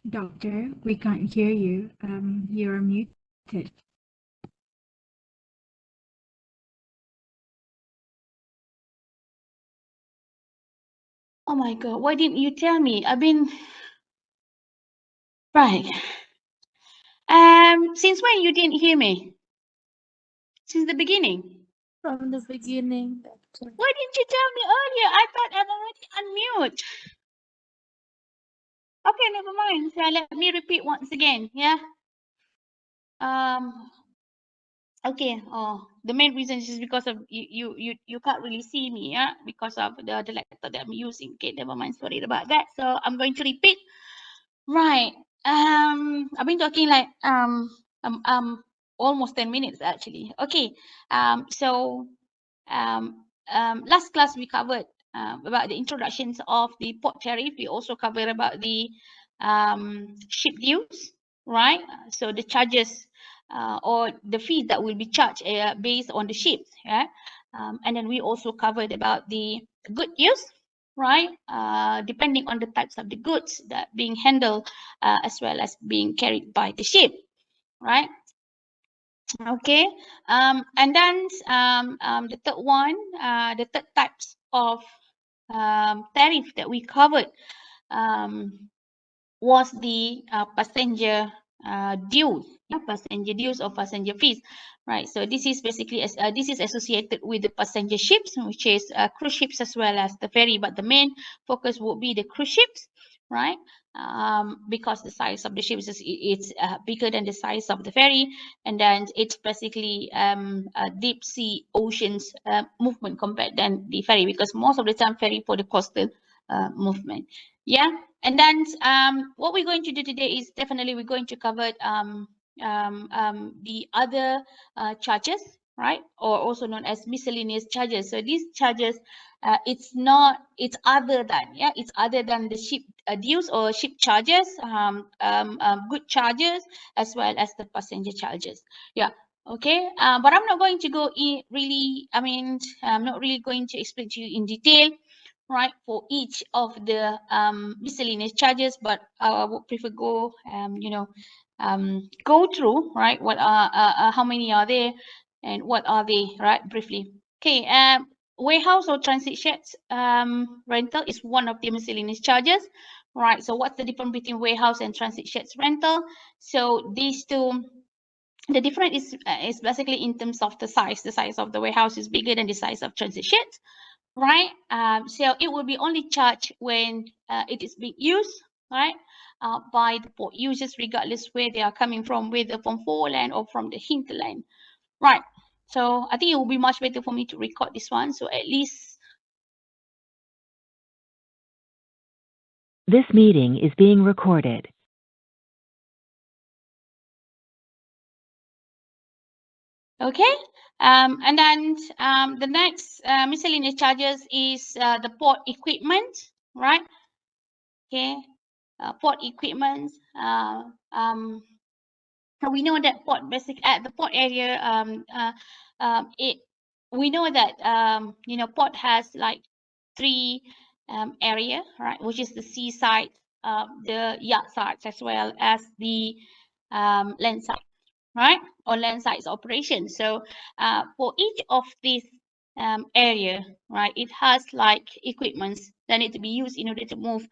Doctor, we can't hear you. You're muted. Oh my God, why didn't you tell me? I've been right. Since when you didn't hear me? Since the beginning. From the beginning, Doctor. Why didn't you tell me earlier? I thought I'm already unmute. Okay, never mind. So let me repeat once again. Yeah. Um. Okay. Oh, the main reason is because of you can't really see me. Yeah, because of the laptop that I'm using. Okay, never mind. Sorry about that. So I'm going to repeat. Right. I've been talking like almost 10 minutes actually. Okay. So last class we covered about the introductions of the port tariff. We also covered about the ship dues, right? So the charges or the fees that will be charged based on the ships, yeah. And then we also covered about the good use, right? Depending on the types of the goods that being handled as well as being carried by the ship, right? Okay, and then the third one, the third types of tariff that we covered was the passenger dues, yeah, passenger dues or passenger fees, right? So this is basically this is associated with the passenger ships, which is cruise ships as well as the ferry, but the main focus would be the cruise ships, right? Because the size of the ships is it's bigger than the size of the ferry, and then it's basically a deep sea oceans movement compared than the ferry, because most of the time ferry for the coastal movement, yeah. And then what we're going to do today is definitely we're going to cover the other charges, right? Or also known as miscellaneous charges. So these charges, it's not, it's other than, yeah, it's other than the ship dues or ship charges, good charges, as well as the passenger charges. Yeah. Okay, but I'm not going to go in really, I mean, I'm not really going to explain to you in detail, right, for each of the miscellaneous charges, but I would prefer go go through, right, what are how many are there and what are they, right, briefly. Okay, warehouse or transit sheds rental is one of the miscellaneous charges, right? So what's the difference between warehouse and transit sheds rental? So these two, the difference is basically in terms of the size. The size of the warehouse is bigger than the size of transit sheds, right? So it will be only charged when it is being used, right, by the port users, regardless where they are coming from, whether from foreland or from the hinterland, right? So I think it will be much better for me to record this one, so at least. This meeting is being recorded. Okay, and then the next miscellaneous charges is the port equipment, right? Okay, port equipment. So we know that port basic at the port area, it we know that port has like three area, right, which is the seaside, the yard sides, as well as the land side, right, or land sides operation. So for each of these area, right, it has like equipments that need to be used in order to move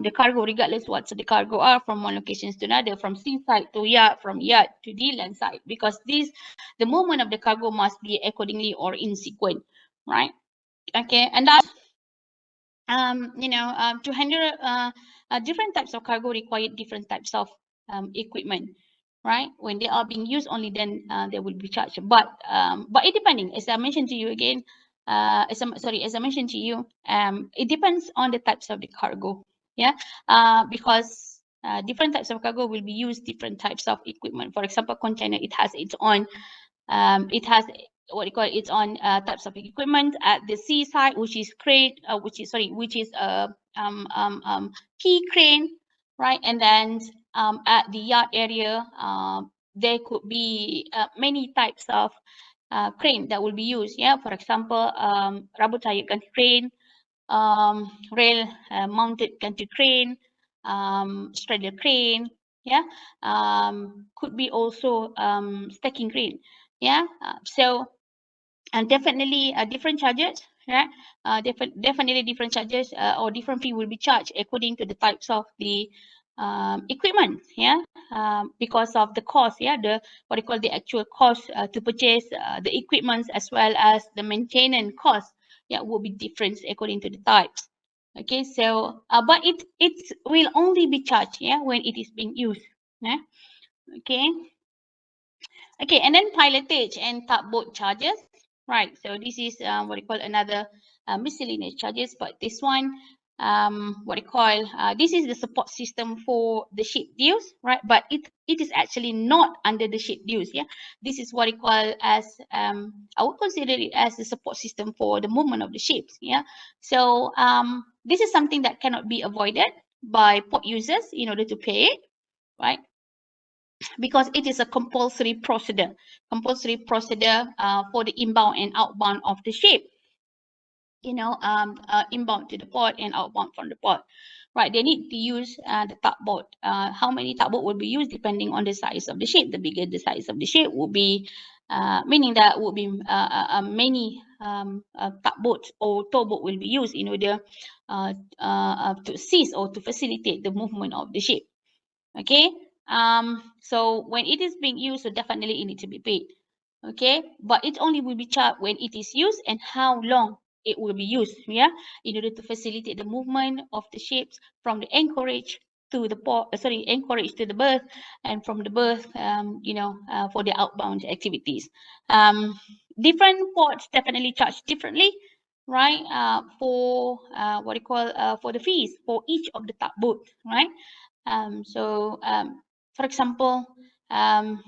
the cargo, regardless what the cargo are, from one location to another, from seaside to yard, from yard to the land side, because the movement of the cargo must be accordingly or in sequence, right? Okay, and that to handle different types of cargo require different types of equipment, right? When they are being used, only then they will be charged. But it depending, as I mentioned to you again, as I mentioned to you, it depends on the types of the cargo, yeah, because different types of cargo will be used different types of equipment. For example, container, it has its own it has what you call it, its own types of equipment. At the seaside, which is crane, which is key crane, right? And then at the yard area, there could be many types of crane that will be used. Yeah, for example, rubber tire gantry crane, rail mounted gantry crane, straddle crane, yeah, could be also stacking crane, yeah. And definitely different charges, right? Definitely different charges or different fee will be charged according to the types of the equipment, yeah, because of the cost, yeah, the what you call the actual cost to purchase the equipments as well as the maintenance cost, yeah, will be different according to the types. Okay, so but it will only be charged, yeah, when it is being used, yeah. Okay. Okay, and then pilotage and tugboat charges, right? So this is what you call another miscellaneous charges, but this one, what you call, this is the support system for the ship dues, right? But it is actually not under the ship dues, yeah. This is what you call as, I would consider it as the support system for the movement of the ships, yeah. So this is something that cannot be avoided by port users in order to pay it, right? Because it is a compulsory procedure for the inbound and outbound of the ship, you know, inbound to the port and outbound from the port, right? They need to use the tugboat. How many tugboat will be used depending on the size of the ship. The bigger the size of the ship will be, meaning that would be many tugboats or towboat will be used in order to assist or to facilitate the movement of the ship. Okay, so when it is being used, so definitely it needs to be paid. Okay, but it only will be charged when it is used and how long it will be used, yeah, in order to facilitate the movement of the ships from the anchorage to the port, anchorage to the berth, and from the berth, you know, for the outbound activities. Different ports definitely charge differently, right? For what you call for the fees for each of the tugboat, right? For example, 50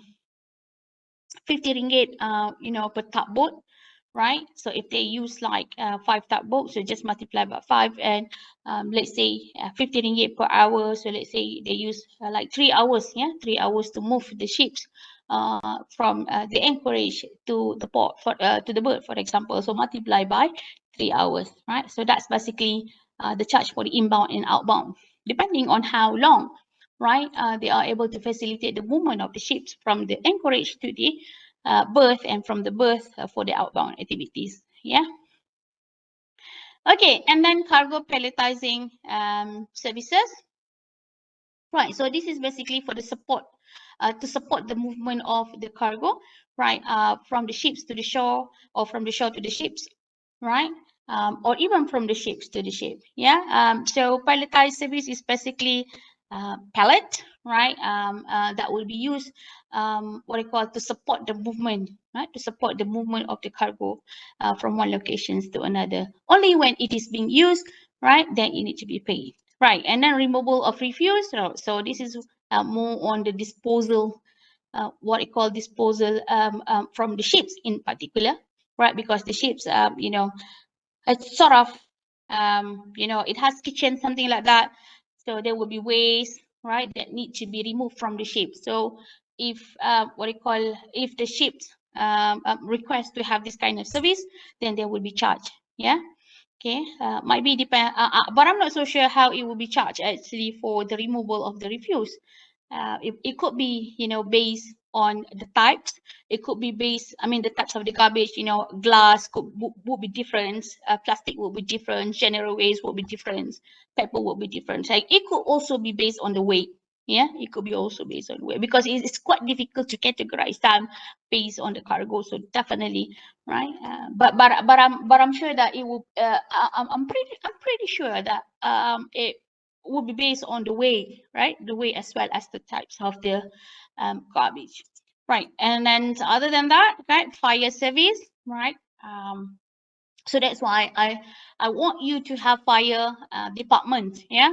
ringgit, you know, per tugboat, right? So if they use like 5 tugboats, so just multiply by 5, and let's say 50 ringgit per hour. So let's say they use like 3 hours, yeah, 3 hours to move the ships from the anchorage to the port, to the berth, for example. So multiply by 3 hours, right? So that's basically the charge for the inbound and outbound, depending on how long, right, they are able to facilitate the movement of the ships from the anchorage to the berth, and from the berth for the outbound activities, yeah. Okay, and then cargo palletizing services, right? So this is basically for the support, to support the movement of the cargo, right, from the ships to the shore, or from the shore to the ships, right? Or even from the ships to the ship, yeah. So palletized service is basically pallet, right? That will be used, what I call, to support the movement, right? To support the movement of the cargo from one location to another. Only when it is being used, right, then you need to be paid, right? And then removal of refuse. So this is more on the disposal, what I call disposal from the ships in particular, right? Because the ships, you know, it's sort of, you know, it has kitchen, something like that. So there will be waste, right, that need to be removed from the ship. So if what I call, if the ships request to have this kind of service, then they will be charged. Yeah. Okay. Might be depend, but I'm not so sure how it will be charged actually for the removal of the refuse. It could be, you know, based on the types. It could be based, I mean, the types of the garbage, you know, glass would be different, plastic will be different, general waste will be different, paper will be different. Like it could also be based on the weight. Yeah, it could be also based on weight, because it's quite difficult to categorize them based on the cargo. So definitely, right? But I'm sure that it will. I'm pretty sure that it will be based on the weight, right? The weight as well as the types of the garbage, right? And then other than that, right, fire service, right? So that's why I want you to have fire department, yeah,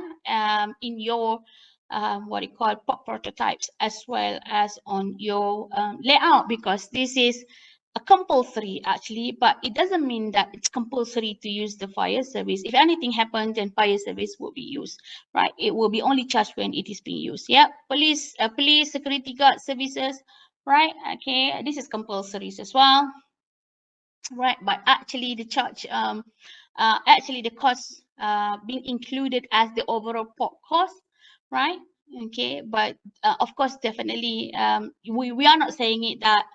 in your what you call prototypes, as well as on your layout, because this is a compulsory actually, but it doesn't mean that it's compulsory to use the fire service. If anything happens, then fire service will be used, right? It will be only charged when it is being used. Yeah, police, security guard services, right? Okay, this is compulsory as well, right? But actually the charge, actually the cost being included as the overall port cost, right? Okay, but of course, definitely, we are not saying it that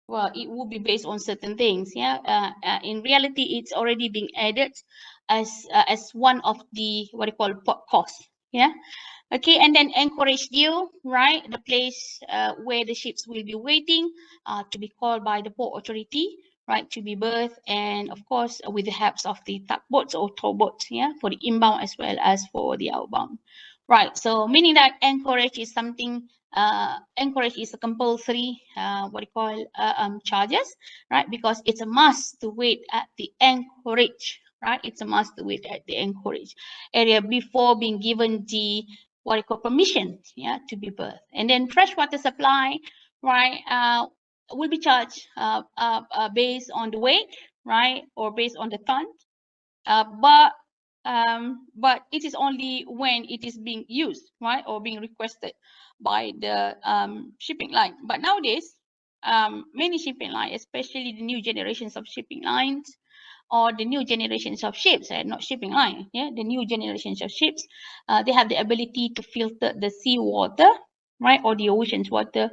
well, it will be based on certain things. Yeah, in reality, it's already being added as one of the what you call port costs. Yeah. Okay, and then anchorage due, right? The place where the ships will be waiting to be called by the port authority, right? To be berthed, and of course with the helps of the tugboats or towboats, yeah, for the inbound as well as for the outbound, right? So meaning that anchorage is something. Anchorage is a compulsory what you call charges, right? Because it's a must to wait at the anchorage, right? It's a must to wait at the anchorage area before being given the what you call permission, yeah, to be berthed. And then freshwater supply, right, will be charged based on the weight, right, or based on the ton. But it is only when it is being used, right, or being requested by the shipping line. But nowadays, many shipping lines, especially the new generations of shipping lines, or the new generations of ships, not shipping line, yeah, the new generations of ships, they have the ability to filter the sea water, right, or the ocean's water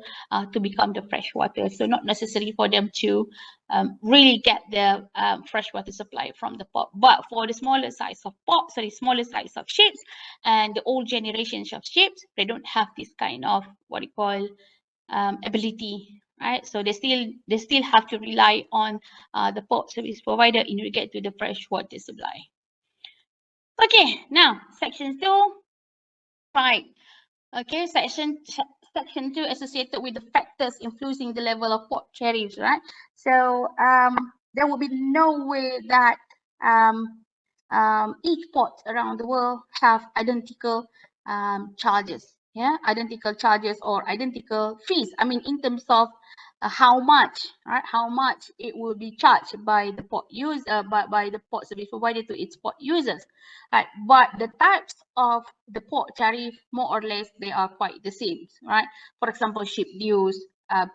to become the fresh water. So not necessary for them to really get the freshwater supply from the port. But for the smaller size of ports, sorry, smaller size of ships, and the old generations of ships, they don't have this kind of what you call ability, right? So they still have to rely on the port service provider in regard to the fresh water supply. Okay, now section 2, right? Okay, section 2 associated with the factors influencing the level of port tariffs, right? So there will be no way that each port around the world have identical charges, yeah, identical charges or identical fees. I mean, in terms of how much, right? How much it will be charged by the port user, by the port service provider to its port users, right? But the types of the port tariff, more or less, they are quite the same, right? For example, ship dues,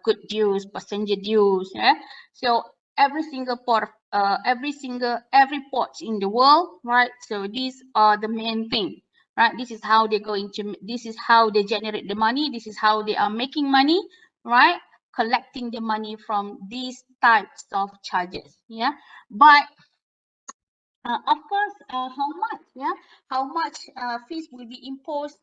good dues, passenger dues, yeah. So every single port, every port in the world, right? So these are the main thing, right? This is how they're going to, this is how they generate the money. This is how they are making money, right? Collecting the money from these types of charges, yeah. But of course, how much, yeah, how much fees will be imposed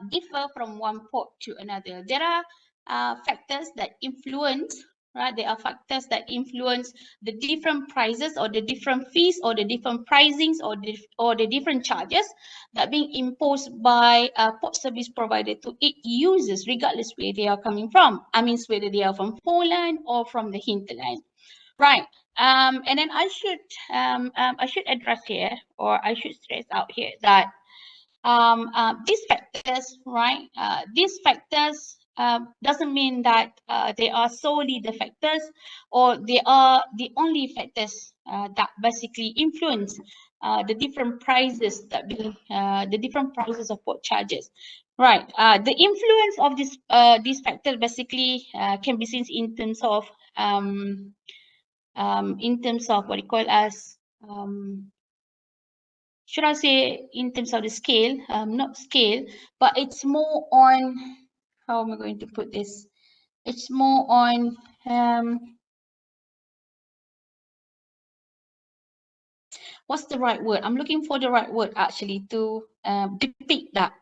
differ from one port to another. There are factors that influence, right? There are factors that influence the different prices or the different fees or the different pricings or the different charges that being imposed by a port service provider to its users, regardless where they are coming from. I mean, whether they are from Poland or from the hinterland. Right. And then I should address here, or I should stress out here that these factors, right? These factors doesn't mean that they are solely the factors, or they are the only factors that basically influence the different prices that be the different prices of port charges. Right. The influence of this factor basically can be seen in terms of what you call as should I say in terms of the scale, not scale, but it's more on, how am I going to put this? It's more on what's the right word? I'm looking for the right word actually to depict that.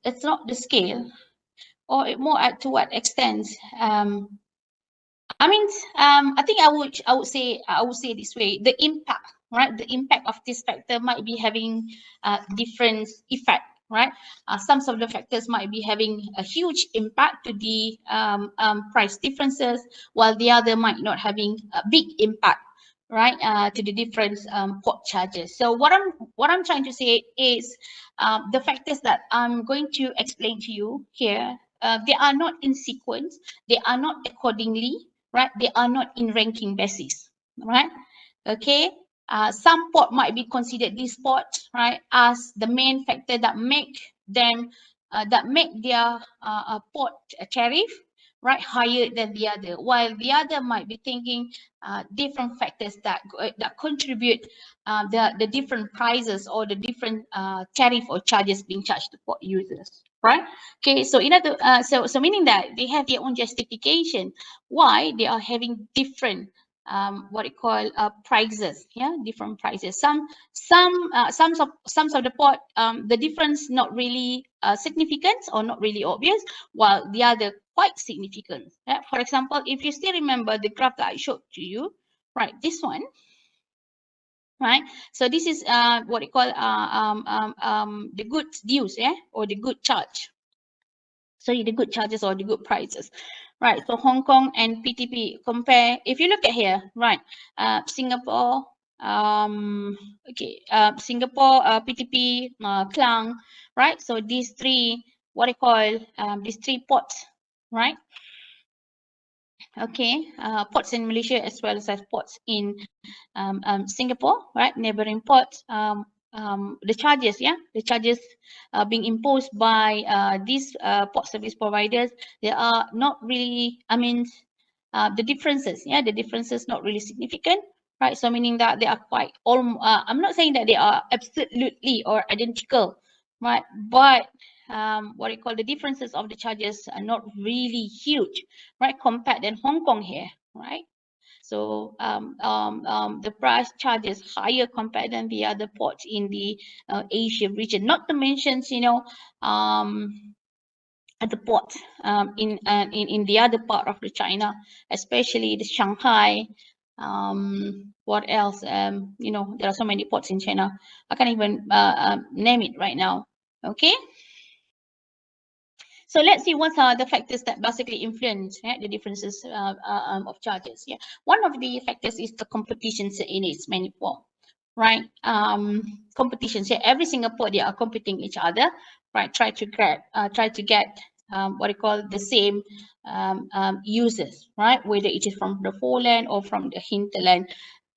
It's not the scale, or more to what extent. I mean, I think I would say this way: the impact, right? The impact of this factor might be having different effect, right? Some of the factors might be having a huge impact to the price differences, while the other might not having a big impact, right? To the different port charges. So what I'm trying to say is the factors that I'm going to explain to you here. They are not in sequence. They are not accordingly, right? They are not in ranking basis, right? Okay. Some port might be considered this port, right, as the main factor that make them that make their port tariff, right, higher than the other, while the other might be thinking different factors that contribute the different prices or the different tariff or charges being charged to port users, right? Okay, so in other so meaning that they have their own justification why they are having different what you call prices, yeah, different prices. Some of the port the difference not really significant or not really obvious, while the other quite significant. Yeah? For example, if you still remember the graph that I showed to you, right, this one, right? So this is what you call the good dues, yeah, or the good charge. So the good charges or the good prices, right? So Hong Kong and PTP compare. If you look at here, right, Singapore, Singapore, PTP, Klang, right? So these three, what I call these three ports, right? Okay, ports in Malaysia as well as ports in Singapore, right? Neighboring ports. The charges, yeah, the charges being imposed by these port service providers, they are not really, I mean, the differences, yeah, the differences not really significant, right? So meaning that they are quite, I'm not saying that they are absolutely or identical, right? But what you call the differences of the charges are not really huge, right? Compared than Hong Kong here, right? So the price charges higher compared than the other ports in the Asia region. Not to mention, you know, at the port in the other part of the China, especially the Shanghai. What else? You know, there are so many ports in China. I can't even name it right now. Okay. So let's see what are the factors that basically influence the differences of charges. Yeah, one of the factors is the competitions in its many form, right? Competitions. Yeah, every single port they are competing each other, right? Try to get what you call the same users, right? Whether it is from the foreland or from the hinterland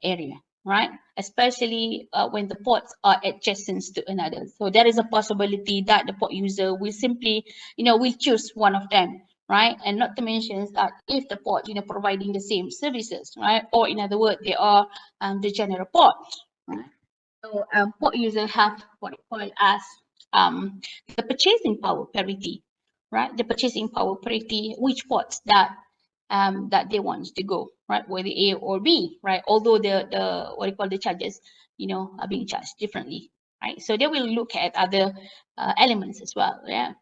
area, right? Especially when the ports are adjacent to another. So there is a possibility that the port user will simply, you know, will choose one of them, right? And not to mention that if the port, you know, providing the same services, right? Or in other words, they are the general port, right? So port user have what you call as the purchasing power parity, right? The purchasing power parity, which ports that they want to go, right? Whether A or B, right? Although the what you call the charges, you know, are being charged differently, right? So they will look at other elements as well. Yeah.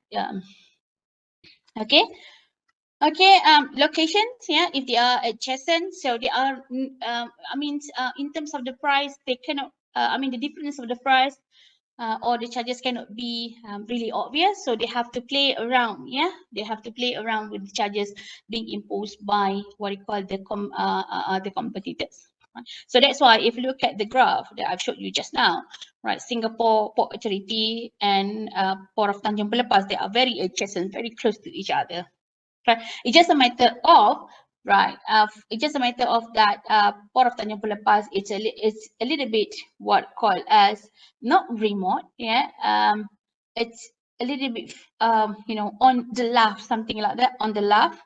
Okay. Okay. Locations. Yeah. If they are adjacent, so they are. I mean, in terms of the price, they cannot. I mean, the difference of the price or the charges cannot be really obvious, so they have to play around. Yeah, they have to play around with the charges being imposed by what you call the competitors. Right? So that's why if you look at the graph that I've showed you just now, right, Singapore Port Authority and Port of Tanjung Pelepas, they are very adjacent, very close to each other. Right? It's just a matter of it's just a matter of that Port of Tanjung Pelepas. It's a little bit what called as not remote. Yeah. It's a little bit you know, on the left, something like that, on the left,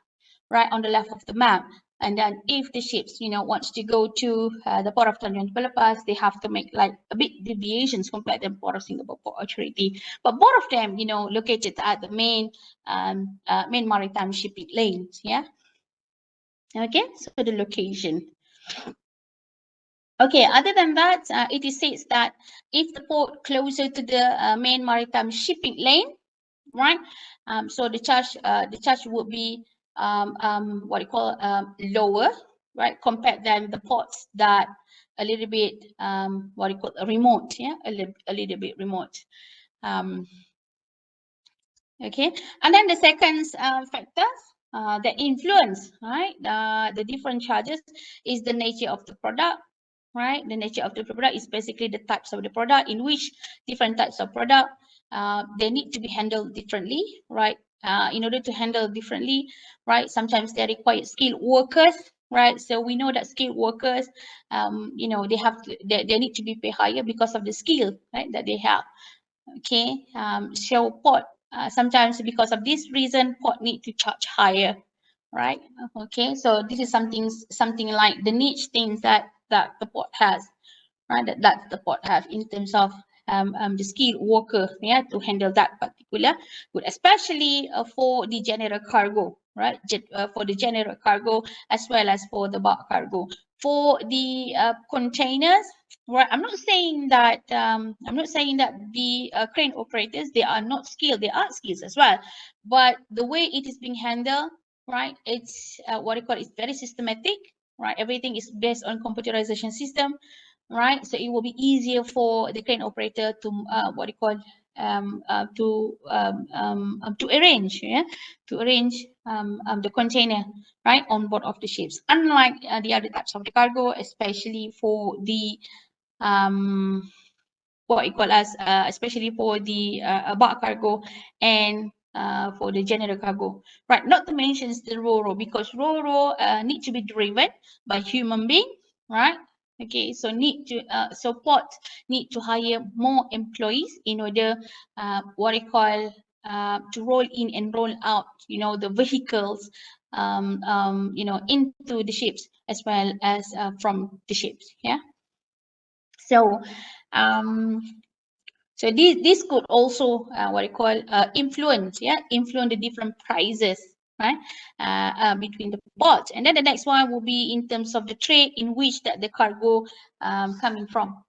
right, on the left of the map. And then if the ships, you know, wants to go to the Port of Tanjung Pelepas, they have to make like a bit deviations compared to the Port of Singapore Port Authority. But both of them, you know, located at the main maritime shipping lanes. Yeah. Okay. So the location. Okay. Other than that, it is said that if the port closer to the main maritime shipping lane, right? So the charge would be what you call lower, right, compared than the ports that a little bit what you call remote, yeah, a little bit remote. Okay, and then the second factors that influence, right, the different charges is the nature of the product. Right, the nature of the product is basically the types of the product, in which different types of product they need to be handled differently, right? In order to handle differently, right? Sometimes they require skilled workers, right? So we know that skilled workers, you know, they need to be paid higher because of the skill, right, that they have. Okay, so port sometimes because of this reason, port need to charge higher, right? Okay, so this is something like the niche things that the port has, right? That the port have in terms of the skilled worker, yeah, to handle that particular good, especially for the general cargo, right? For the general cargo as well as for the bulk cargo. For the containers, right? I'm not saying that the crane operators, they are not skilled. They are skilled as well, but the way it is being handled, right? It's what you call it's very systematic, right? Everything is based on computerization system, right? So it will be easier for the crane operator to what you call to arrange, yeah, to arrange the container, right, on board of the ships. Unlike the other types of the cargo, especially for the what you call as especially for the bulk cargo and for the general cargo, right? Not to mention the RoRo, because RoRo need to be driven by human being, right? Okay, so port need to hire more employees in order what you call to roll in and roll out, you know, the vehicles, you know, into the ships as well as from the ships, yeah. So so this could also what you call influence the different prices, right, between the ports. And then the next one will be in terms of the trade in which that the cargo coming from,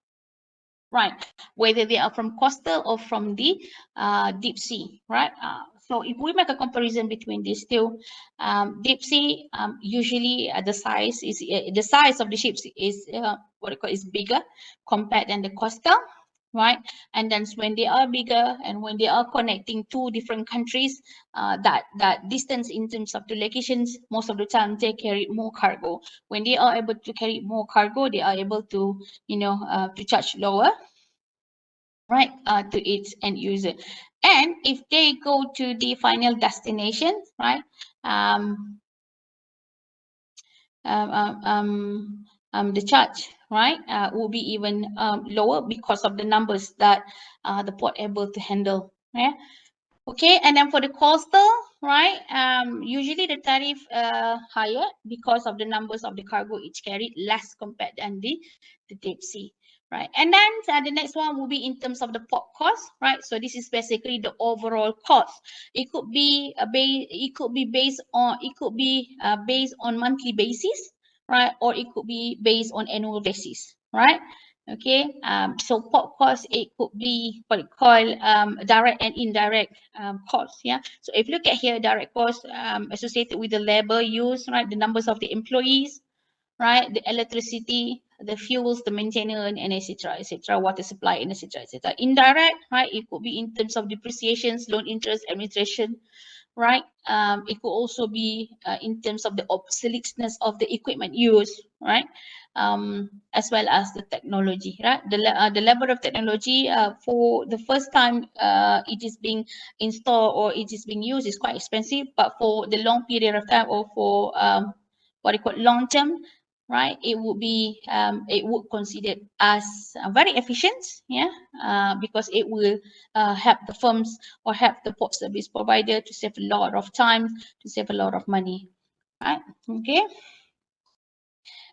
right, whether they are from coastal or from the deep sea, right. So if we make a comparison between these two, deep sea usually the size of the ships is what you call is bigger compared than the coastal, right? And then when they are bigger and when they are connecting two different countries, that distance in terms of the locations, most of the time they carry more cargo. When they are able to carry more cargo, they are able to, you know, to charge lower, right, to its end user. And if they go to the final destination, right, the charge, right, will be even lower because of the numbers that the port able to handle. Yeah. Okay, and then for the coastal, right, usually the tariff higher because of the numbers of the cargo each carried, less compared than the deep sea, right. And then the next one will be in terms of the port cost, right. So this is basically the overall cost. It could be based on monthly basis, right, or it could be based on annual basis, right. Okay, so port cost, it could be what you call direct and indirect costs. Yeah, so if you look at here, direct costs associated with the labor use, right, the numbers of the employees, right, the electricity, the fuels, the maintenance, and etc., water supply, and etc. Indirect, right, it could be in terms of depreciations, loan interest, administration, right? It could also be in terms of the obsoleteness of the equipment used, right? As well as the technology, right? The level of technology for the first time it is being installed or it is being used is quite expensive, but for the long period of time or for what you call long term, right, it would considered as very efficient, yeah, because it will help the firms or help the port service provider to save a lot of time, to save a lot of money, right.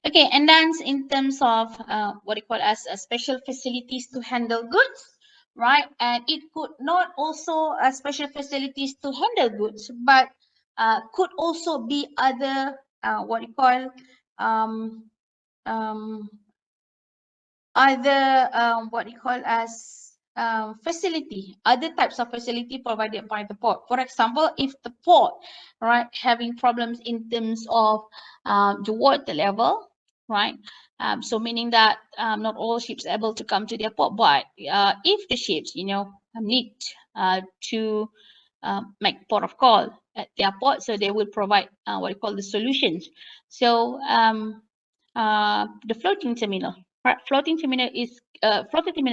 Okay, and then in terms of what you call as special facilities to handle goods, right, and it could not also special facilities to handle goods, but could also be other what you call um, um, other what you call as facility, other types of facility provided by the port. For example, if the port, right, having problems in terms of the water level, right, so meaning that not all ships are able to come to their port, but if the ships, you know, need to make port of call at their port, so they will provide what you call the solutions. So the floating terminal. Right? Floating terminal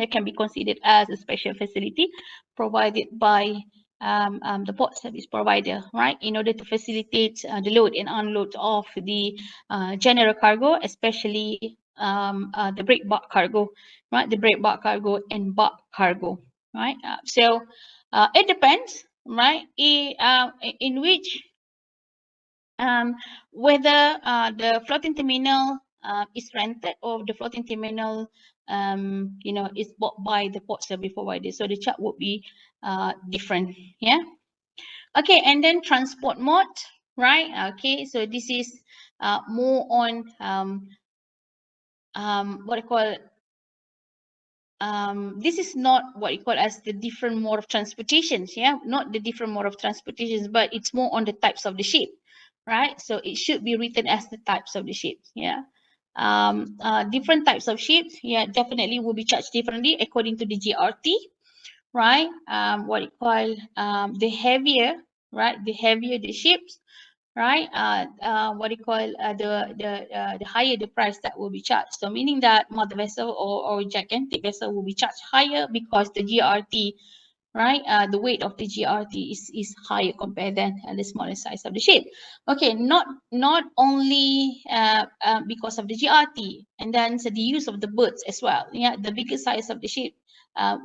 can be considered as a special facility provided by the port service provider, right? In order to facilitate the load and unload of the general cargo, especially the break bulk cargo, right? The break bulk cargo and bulk cargo, right? So it depends, right? In which whether the floating terminal is rented or the floating terminal you know, is bought by the port service provider. So the charge would be different. Yeah. Okay, and then transport mode, right? Okay, so this is more on what I call this is not what you call as the different mode of transportations, yeah, not the different mode of transportations, but it's more on the types of the ship, right? So it should be written as the types of the ships, yeah. Different types of ships, yeah, definitely will be charged differently according to the GRT, right? What you call the heavier, right? The heavier the ships, right? What do you call the higher the price that will be charged. So meaning that mother vessel or gigantic vessel will be charged higher because the GRT, right? The weight of the GRT is higher compared than the smaller size of the ship. Okay, not only because of the GRT, and then so the use of the berths as well. Yeah, the bigger size of the ship.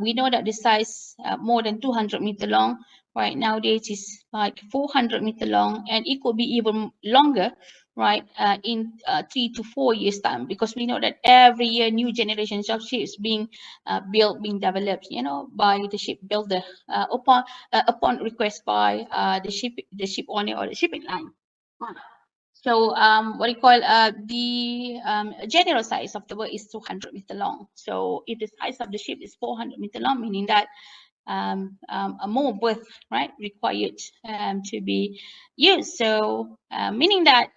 We know that the size more than 200 meter long right nowadays is like 400 meter long, and it could be even longer, right? In 3 to 4 years time, because we know that every year new generations of ships being built, being developed, you know, by the ship builder upon request by the ship owner or the shipping line. So what do you call the general size of the boat is 200 meter long. So if the size of the ship is 400 meter long, meaning that a more berth, right, required to be used. So meaning that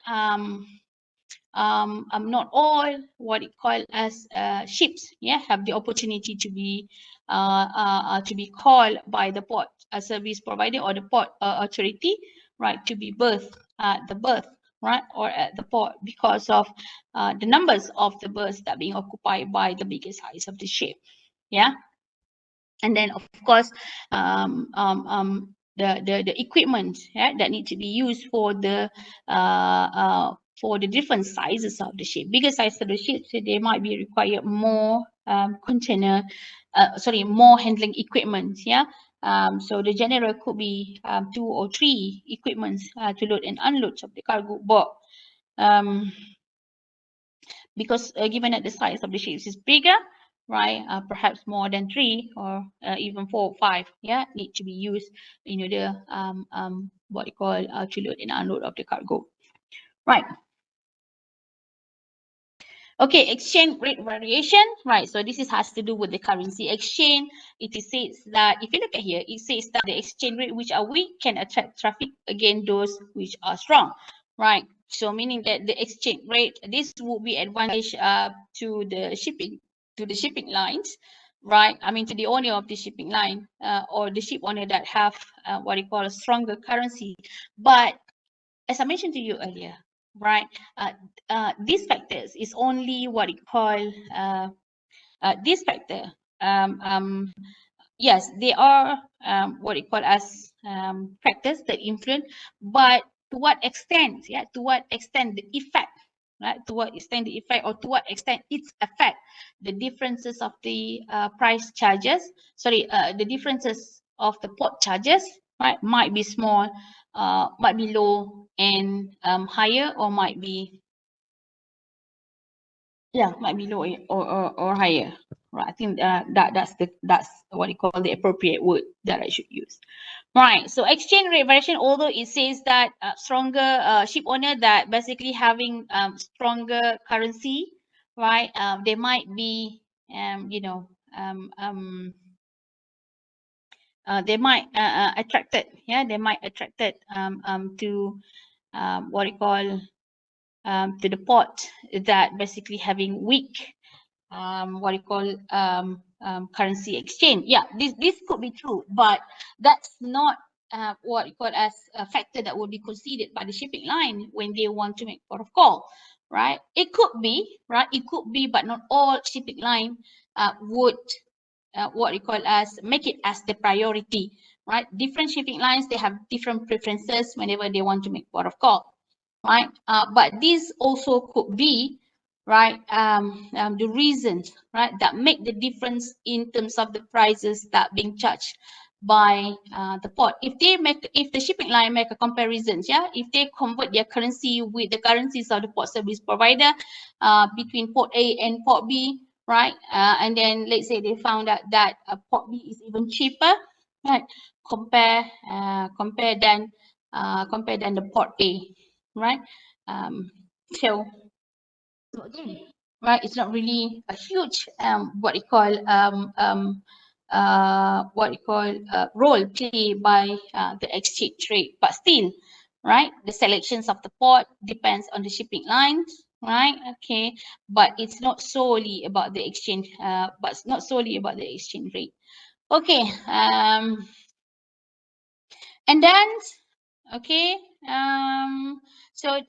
not all what it called as ships, yeah, have the opportunity to be called by the port service provider or the port authority, right, to be berthed at the berth, right, or at the port because of the numbers of the berths that being occupied by the bigger size of the ship, yeah. And then of course the equipment, yeah, that need to be used for the different sizes of the ship. Bigger size of the ship, so they might be required more more handling equipment, yeah. So the general could be 2 or 3 equipments to load and unload of the cargo boat. Because given that the size of the ships is bigger, right, perhaps more than 3 or even 4 or 5, yeah, need to be used in order what you call to load and unload of the cargo, right? Okay, exchange rate variation, right? So this has to do with the currency exchange. It says that if you look at here, it says that the exchange rate which are weak can attract traffic against those which are strong, right? So meaning that the exchange rate, this will be advantage to the shipping lines, right? I mean to the owner of the shipping line or the ship owner that have what you call a stronger currency. But as I mentioned to you earlier, right? These factors is only what you call this factor. Yes, they are what you call as factors that influence, but to what extent? Yeah, to what extent the effect? Right? To what extent the effect, or to what extent its affect the differences of the price charges? Sorry, the differences of the port charges, right? Might be small, might be low, and higher, or might be might be low or higher. Right, I think that's what you call the appropriate word that I should use. Right, so exchange rate variation, although it says that stronger ship owner that basically having stronger currency, right? They might be you know they might attracted, yeah, they might attracted to what you call to the port that basically having weak what you call currency exchange. Yeah, this could be true, but that's not what you call as a factor that would be considered by the shipping line when they want to make port of call, right? It could be, right? It could be, but not all shipping line would what you call as make it as the priority, right? Different shipping lines, they have different preferences whenever they want to make port of call, right? But this also could be, right, the reasons, right, that make the difference in terms of the prices that being charged by the port. If the shipping line make a comparisons, yeah, if they convert their currency with the currencies of the port service provider between port A and port B, right? And then let's say they found out that port B is even cheaper, right? Compare than the port A, right? So again, right, it's not really a huge what you call role played by the exchange rate, but still, right, the selections of the port depends on the shipping lines, right? Okay, but it's not solely about the exchange rate. Okay, and then okay, so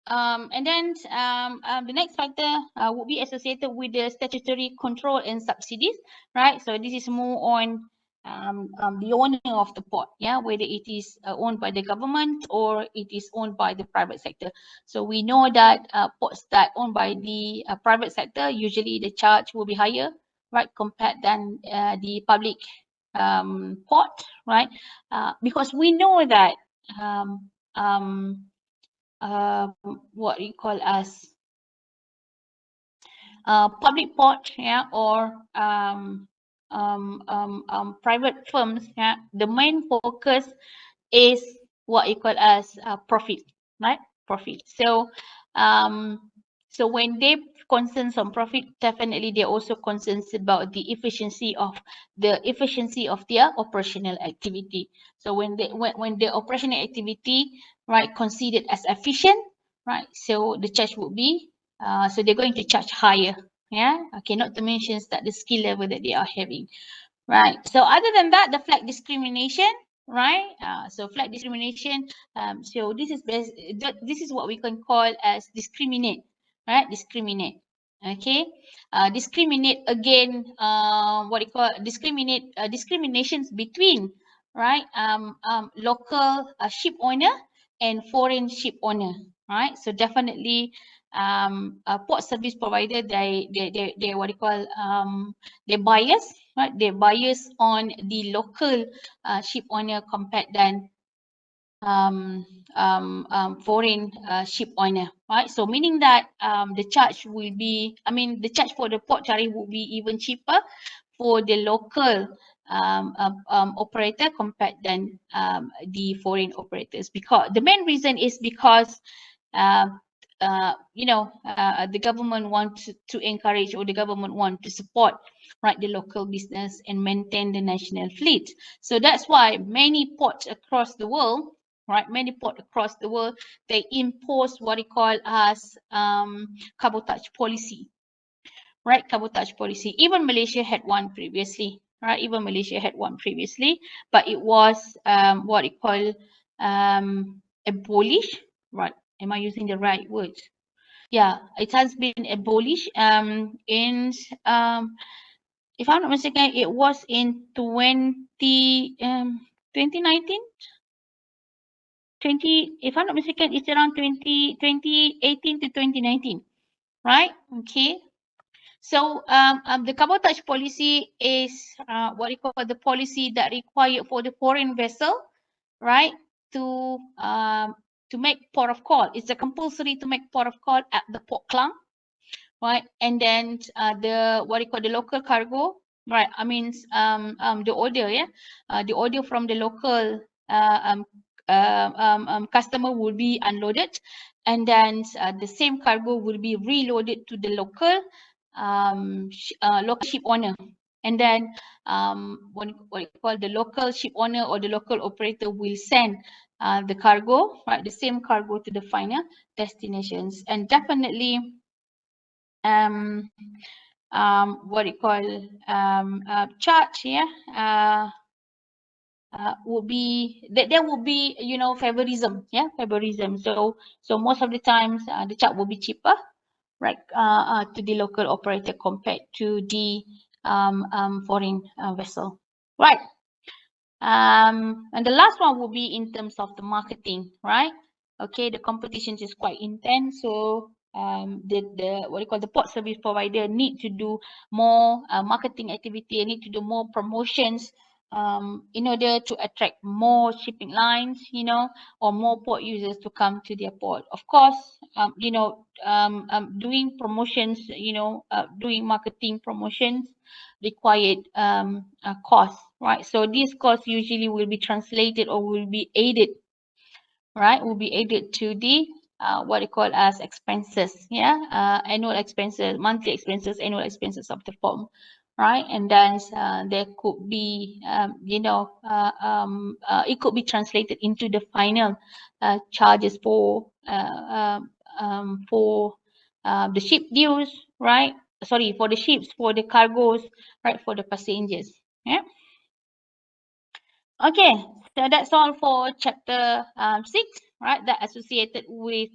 and then the next factor would be associated with the statutory control and subsidies, right? So this is more on the owner of the port, yeah, whether it is owned by the government or it is owned by the private sector. So we know that ports that owned by the private sector, usually the charge will be higher, right, compared than the public port, right? Because we know that what you call as public port, yeah, or private firms, yeah, the main focus is what you call as profit, right? Profit. So so when they concerns on profit, definitely they're also concerns about the efficiency of their operational activity. So when the operational activity, right, considered as efficient, right, so the charge would be so they're going to charge higher, yeah. Okay, not to mention that the skill level that they are having, right? So other than that, the flag discrimination, right? So flag discrimination. So this is what we can call as discriminate, right? Discriminate. Okay. Discriminate again. What you call discriminations between, right? Local ship owner and foreign ship owner, right? So definitely, port service provider, they what you call they bias, right? They bias on the local ship owner compared than foreign ship owner, right? So meaning that the charge will be, the charge for the port tariff will be even cheaper for the local operator compared than the foreign operators, because the main reason is because the government wants to encourage, or the government want to support, right, the local business and maintain the national fleet. So that's why many ports across the world, right, they impose what we call as cabotage policy, right? Cabotage policy. Even Malaysia had one previously, right? But it was what we call abolished, right? Am I using the right words? Yeah, it has been abolished in if I'm not mistaken, it was in 2019. If I'm not mistaken, it's around 2018 to 2019, right? Okay. So the cabotage policy is what you call the policy that required for the foreign vessel, right, to make port of call. It's a compulsory to make port of call at the Port Klang, right? And then the what you call the local cargo, right? The order, yeah, the order from the local customer will be unloaded, and then the same cargo will be reloaded to the local local ship owner, and then what you call the local ship owner or the local operator will send the cargo, right, the same cargo to the final destinations. And definitely what you call charge, yeah, will be that there will be, favorism, yeah, favorism. So most of the times the charge will be cheaper, right, to the local operator compared to the foreign vessel, right? And the last one will be in terms of the marketing, right? Okay, the competition is quite intense, so the what you call the port service provider need to do more marketing activity, need to do more promotions in order to attract more shipping lines, or more port users to come to their port. Of course, doing promotions, doing marketing promotions required cost, right? So these costs usually will be translated or will be added, right? Will be added to the what you call as expenses, annual expenses, monthly expenses, annual expenses of the firm, right? And then there could be, it could be translated into the final charges for the ship dues, right? Sorry, for the ships, for the cargoes, right? For the passengers, yeah. Okay, so that's all for chapter 6, right? That associated with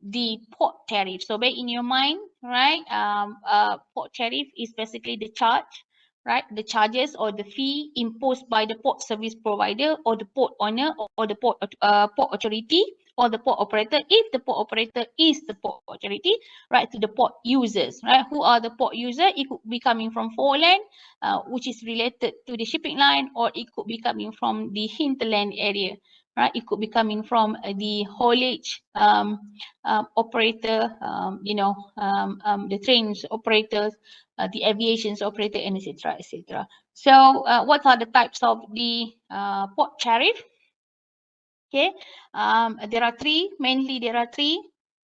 the port tariff. So bear in your mind, right? Port tariff is basically the charge, right? The charges or the fee imposed by the port service provider or the port owner or the port authority or the port operator, if the port operator is the port authority, right, to the port users, right? Who are the port user? It could be coming from foreland, which is related to the shipping line, or it could be coming from the hinterland area, right? It could be coming from the haulage operator, the trains operators, the aviation's operator, and etc., etc. So what are the types of the port tariff? Okay, there are three, mainly there are three,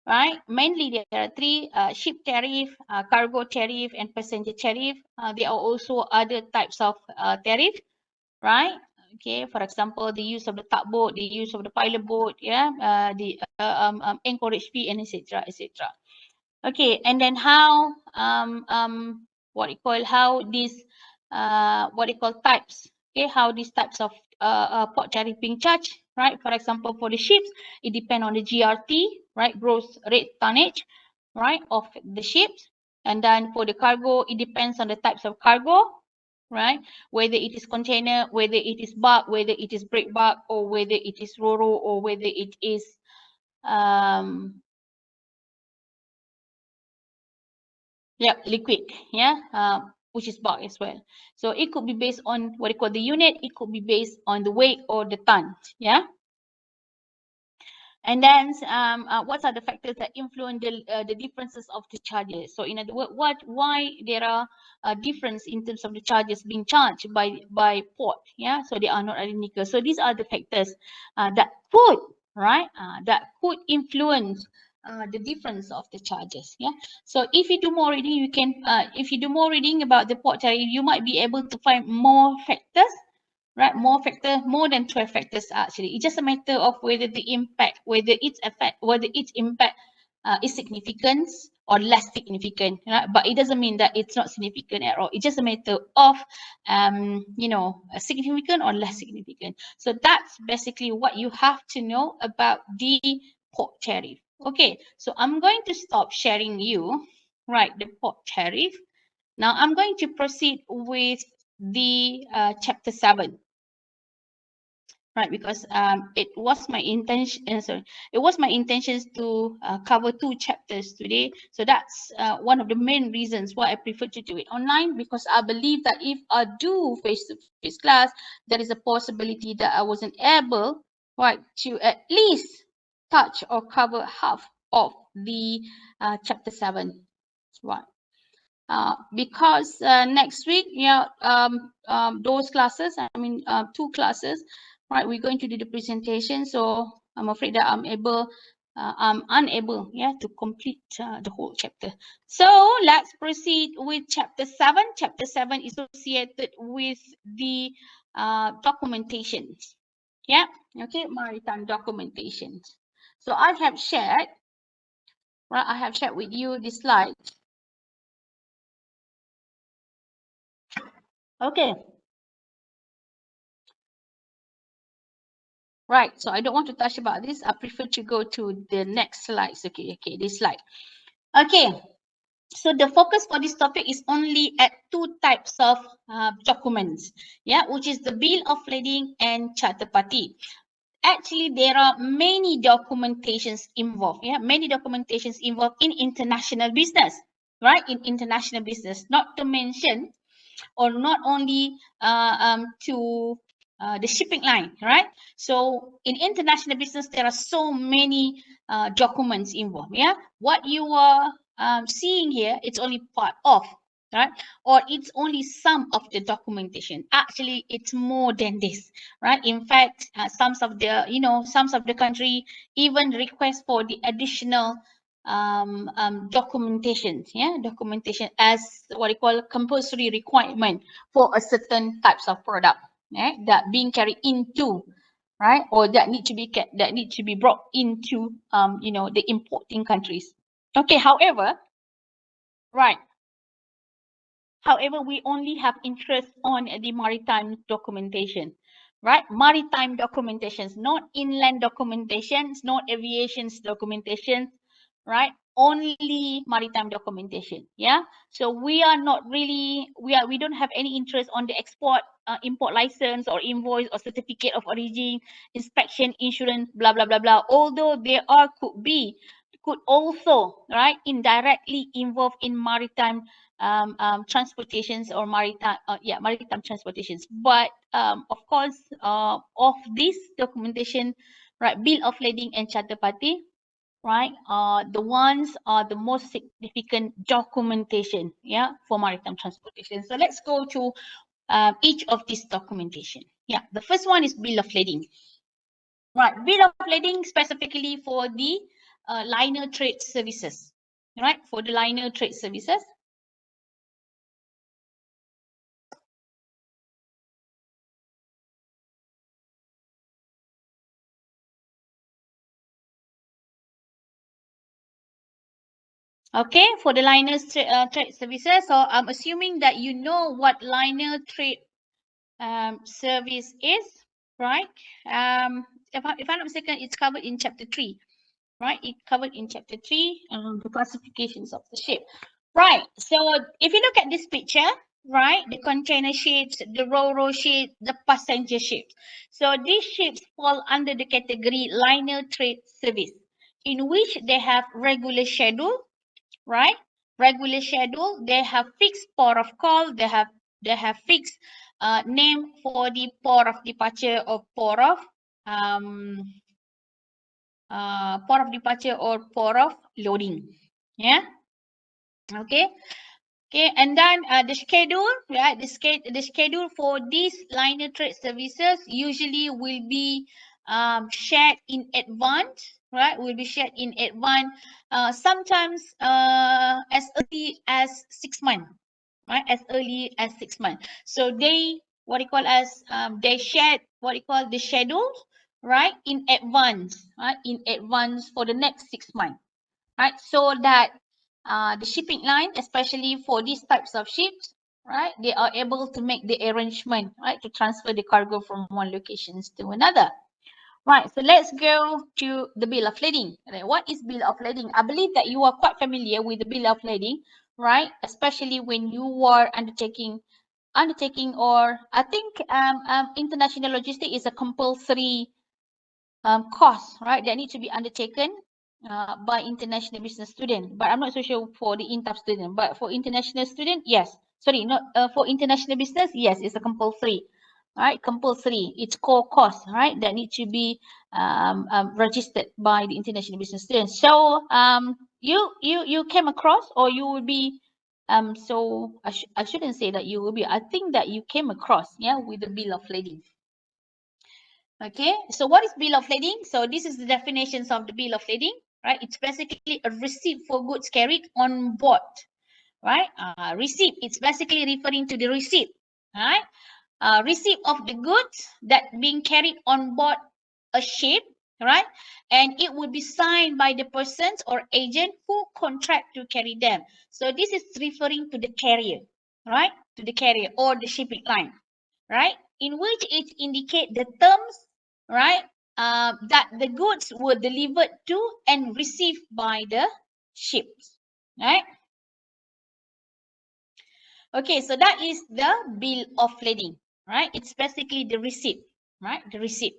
right? Mainly there are three: ship tariff, cargo tariff, and passenger tariff. There are also other types of tariff, right? Okay, for example, the use of the tugboat, the use of the pilot boat, the anchorage fee, and etc., etc. Okay, and then how how these types, okay, how these types of port tariff being charged, right? For example, for the ships, it depends on the GRT, right, gross rate tonnage, right, of the ships. And then for the cargo, it depends on the types of cargo, right? Whether it is container, whether it is bulk, whether it is break bulk, or whether it is ro-ro, or whether it is liquid, which is bulk as well. So it could be based on what you call the unit, it could be based on the weight or the tons, And then what are the factors that influence the differences of the charges? So in other words, why there are difference in terms of the charges being charged by port, so they are not identical. So these are the factors that could influence the difference of the charges, So if you do more reading, you can if you do more reading about the port tariff, you might be able to find more factors, right? More than 12 factors actually. It's just a matter of whether the impact, whether its impact is significant or less significant, right? But it doesn't mean that it's not significant at all. It's just a matter of significant or less significant. So that's basically what you have to know about the port tariff. Okay, so I'm going to stop sharing you, right, the port tariff. Now I'm going to proceed with the chapter 7, right? Because it was my intention. It was my intentions to cover 2 chapters today. So that's one of the main reasons why I prefer to do it online, because I believe that if I do face-to-face class, there is a possibility that I wasn't able, right, to at least touch or cover half of the chapter 7, right? Because next week, those classes, 2 classes, right, we're going to do the presentation. So I'm afraid that I'm unable, to complete the whole chapter. So let's proceed with chapter 7. Chapter 7 is associated with the documentation. Okay, maritime documentation. So I have shared, right, I have shared with you this slide. Okay. Right, so I don't want to touch about this. I prefer to go to the next slides. Okay, this slide. Okay, so the focus for this topic is only at 2 types of documents, which is the bill of lading and charter party. Actually, there are many documentations involved, many documentations involved in international business, right? In international business, not to mention or not only to the shipping line, right? So in international business, there are so many documents involved. Yeah, what you are seeing here, it's only part of, right? Or it's only some of the documentation. Actually, it's more than this, right? In fact, some of the country even request for the additional documentation, documentation as what you call compulsory requirement for a certain types of product, that being carried into, right, or that need to be brought into the importing countries. Okay, however, right, however, we only have interest on the maritime documentation, right? Maritime documentations, not inland documentations, not aviation's documentations, right? Only maritime documentation. Yeah. So we are not really, we don't have any interest on the import license or invoice or certificate of origin, inspection, insurance, blah blah blah blah. Although there could also, right, indirectly involved in maritime transportations or maritime transportations. But of course, of this documentation, right, bill of lading and charter party, right, the ones are the most significant documentation, yeah, for maritime transportation. So let's go to each of these documentation. Yeah, the first one is bill of lading. Right, bill of lading specifically for the liner trade services, right, for the liner trade services. Okay, for the liner trade services. So I'm assuming that you know what liner trade service is, right? If I'm not mistaken, it's covered in chapter 3, right? It's covered in chapter 3, the classifications of the ship. Right, so if you look at this picture, right, the container ships, the ro-ro ships, the passenger ships. So these ships fall under the category liner trade service, in which they have regular schedule, right? Regular schedule. They have fixed port of call. They have fixed name for the port of departure or port of departure or port of loading. Yeah. Okay. Okay, and then the schedule, right? The schedule for these liner trade services usually will be shared in advance, right? Will be shared in advance, sometimes as early as 6 months, right? As early as 6 months. So they they shared what you call the schedule, right? In advance, right? In advance for the next 6 months, right? So that the shipping line, especially for these types of ships, right, they are able to make the arrangement, right, to transfer the cargo from one location to another. Right, so let's go to the bill of lading. Right, what is bill of lading? I believe that you are quite familiar with the bill of lading, right? Especially when you are undertaking, or I think international logistics is a compulsory course, right, that need to be undertaken by international business student. But I'm not so sure for the INTAF student. But for international student, yes. Sorry, not for international business, yes, it's a compulsory, right? Compulsory. It's core course, right, that need to be registered by the international business students. So you came across, or you will be so I shouldn't say that you will be. I think that you came across, yeah, with the bill of lading. Okay, so what is bill of lading? So this is the definitions of the bill of lading, right? It's basically a receipt for goods carried on board, right? Receipt, it's basically referring to the receipt, right? Receipt of the goods that being carried on board a ship, right? And it would be signed by the persons or agent who contract to carry them. So this is referring to the carrier, right? To the carrier or the shipping line, right? In which it indicate the terms, right, that the goods were delivered to and received by the ships, right? Okay, so that is the bill of lading, right? It's basically the receipt, right? The receipt.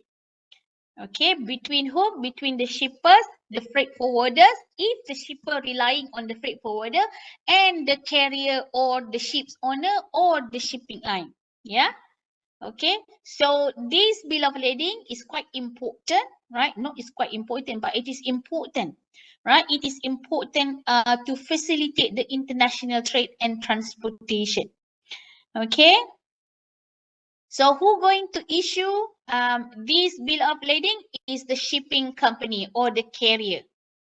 Okay, between whom? Between the shippers, the freight forwarders, if the shipper relying on the freight forwarder, and the carrier or the ship's owner or the shipping line. Yeah. Okay, so this bill of lading is quite important, right? Not it's quite important, but it is important, right? It is important to facilitate the international trade and transportation. Okay, so who going to issue this bill of lading is the shipping company or the carrier,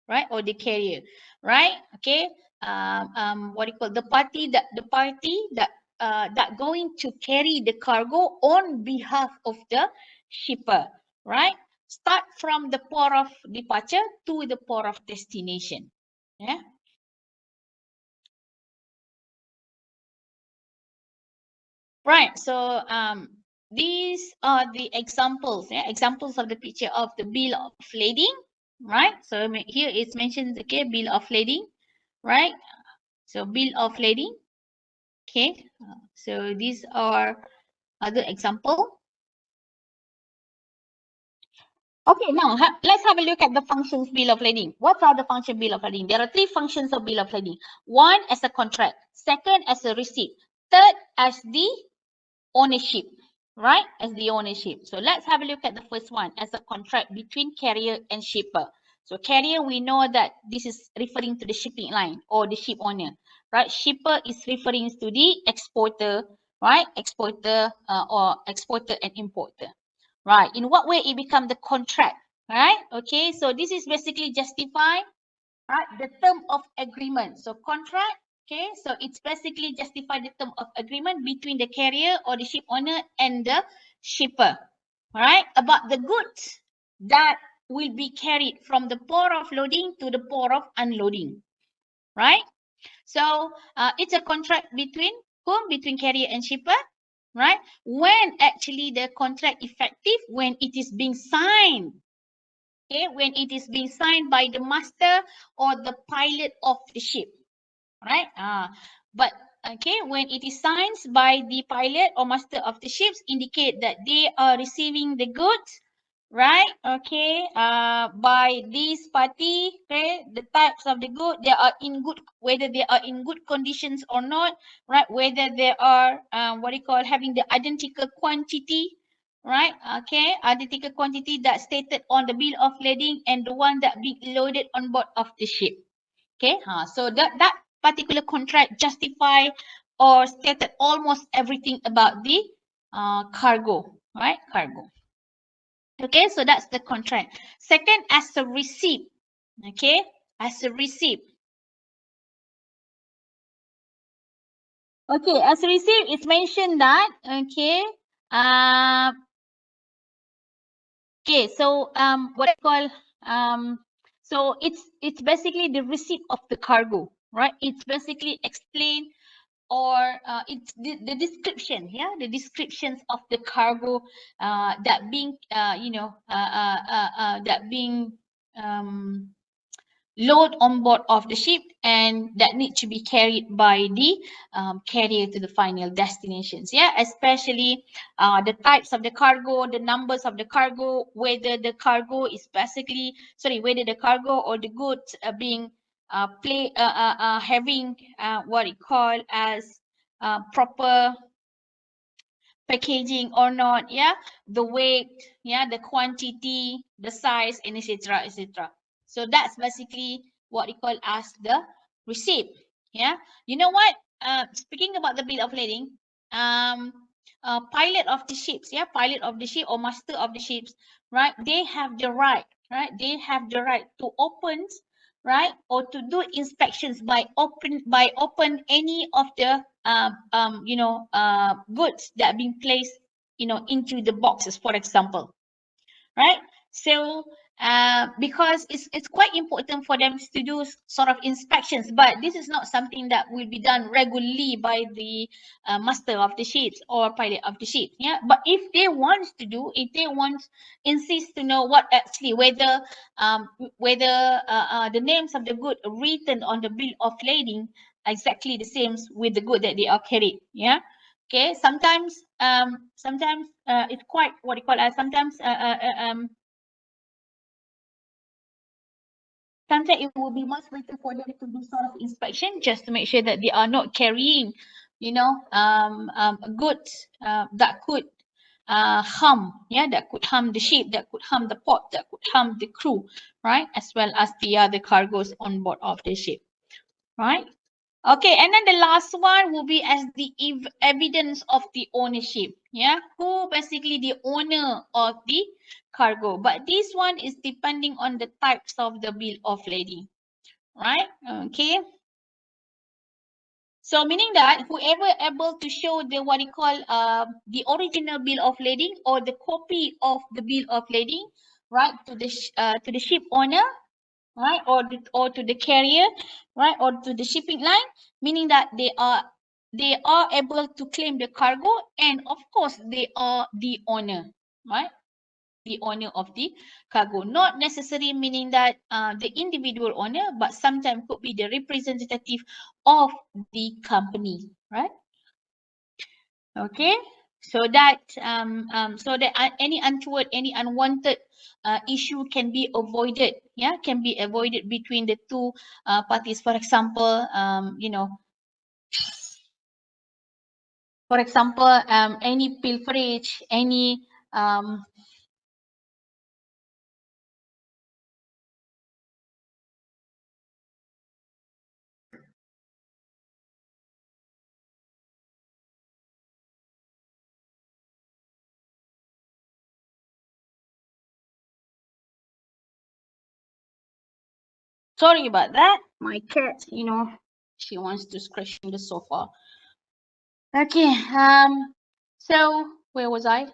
right? Or the carrier, right? Okay, what do you call the party that that going to carry the cargo on behalf of the shipper, right? Start from the port of departure to the port of destination. Yeah. Right. So these are the examples, yeah, examples of the picture of the bill of lading, right? So here it's mentioned, okay, bill of lading, right? So bill of lading, okay. So these are other example. Okay, now let's have a look at the functions bill of lading. What are the function bill of lading? There are three functions of bill of lading. One as a contract, second as a receipt, third as the ownership, right? As the ownership. So let's have a look at the first one as a contract between carrier and shipper. So carrier, we know that this is referring to the shipping line or the ship owner, right? Shipper is referring to the exporter, right? Exporter or exporter and importer, right? In what way it become the contract, right? Okay, so this is basically justify, right, the term of agreement. So contract, okay, so it's basically justify the term of agreement between the carrier or the ship owner and the shipper, right, about the goods that will be carried from the port of loading to the port of unloading, right? So it's a contract between whom? Between carrier and shipper, right? When actually the contract effective? When it is being signed. Okay, when it is being signed by the master or the pilot of the ship, right? But okay, when it is signed by the pilot or master of the ships, indicate that they are receiving the goods, right? Okay, by this party, okay, the types of the good, they are in good, whether they are in good conditions or not, right? Whether they are what do you call, having the identical quantity, right? Okay, identical quantity that stated on the bill of lading and the one that being loaded on board of the ship. Okay, so that particular contract justify or stated almost everything about the cargo, right? Cargo. Okay, so that's the contract. Second, as a receipt. Okay, as a receipt. Okay, as a receipt, it's mentioned that, okay, okay, so what I call so it's basically the receipt of the cargo, right? It's basically explain or it's the description, yeah, the descriptions of the cargo that being that being load on board of the ship and that need to be carried by the carrier to the final destinations, yeah, especially the types of the cargo, the numbers of the cargo, whether the cargo is basically whether the cargo or the goods are being having what it call as proper packaging or not, yeah, the weight, yeah, the quantity, the size, and etc, etc. So that's basically what we call as the receipt. Yeah, you know what, speaking about the bill of lading, pilot of the ships, yeah, pilot of the ship or master of the ships, right, they have the right, right, they have the right to open, right, or to do inspections by open any of the goods that are being placed into the boxes, for example, right? So because it's quite important for them to do sort of inspections, but this is not something that will be done regularly by the master of the ships or pilot of the ship, yeah. But if they want to do, if they want insist to know what actually whether the names of the good written on the bill of lading exactly the same with the good that they are carried, yeah. Okay, sometimes it's quite what you call sometimes sometimes it will be much better for them to do sort of inspection just to make sure that they are not carrying, you know, goods that could harm, yeah, that could harm the ship, that could harm the port, that could harm the crew, right, as well as the other cargoes on board of the ship, right? Okay, and then the last one will be as the evidence of the ownership. Yeah, who basically the owner of the cargo. But this one is depending on the types of the bill of lading, right? Okay. So meaning that whoever able to show the what you call the original bill of lading or the copy of the bill of lading, right, to the ship owner, right, or to the carrier, right, or to the shipping line, meaning that they are able to claim the cargo, and of course they are the owner, right, the owner of the cargo. Not necessarily meaning that the individual owner, but sometimes could be the representative of the company, right? Okay, so that any untoward, any unwanted issue can be avoided. Yeah, can be avoided between the two parties. For example, you know, for example, any pilferage, any sorry about that. My cat, you know, she wants to scratch the sofa. Okay. So where was I?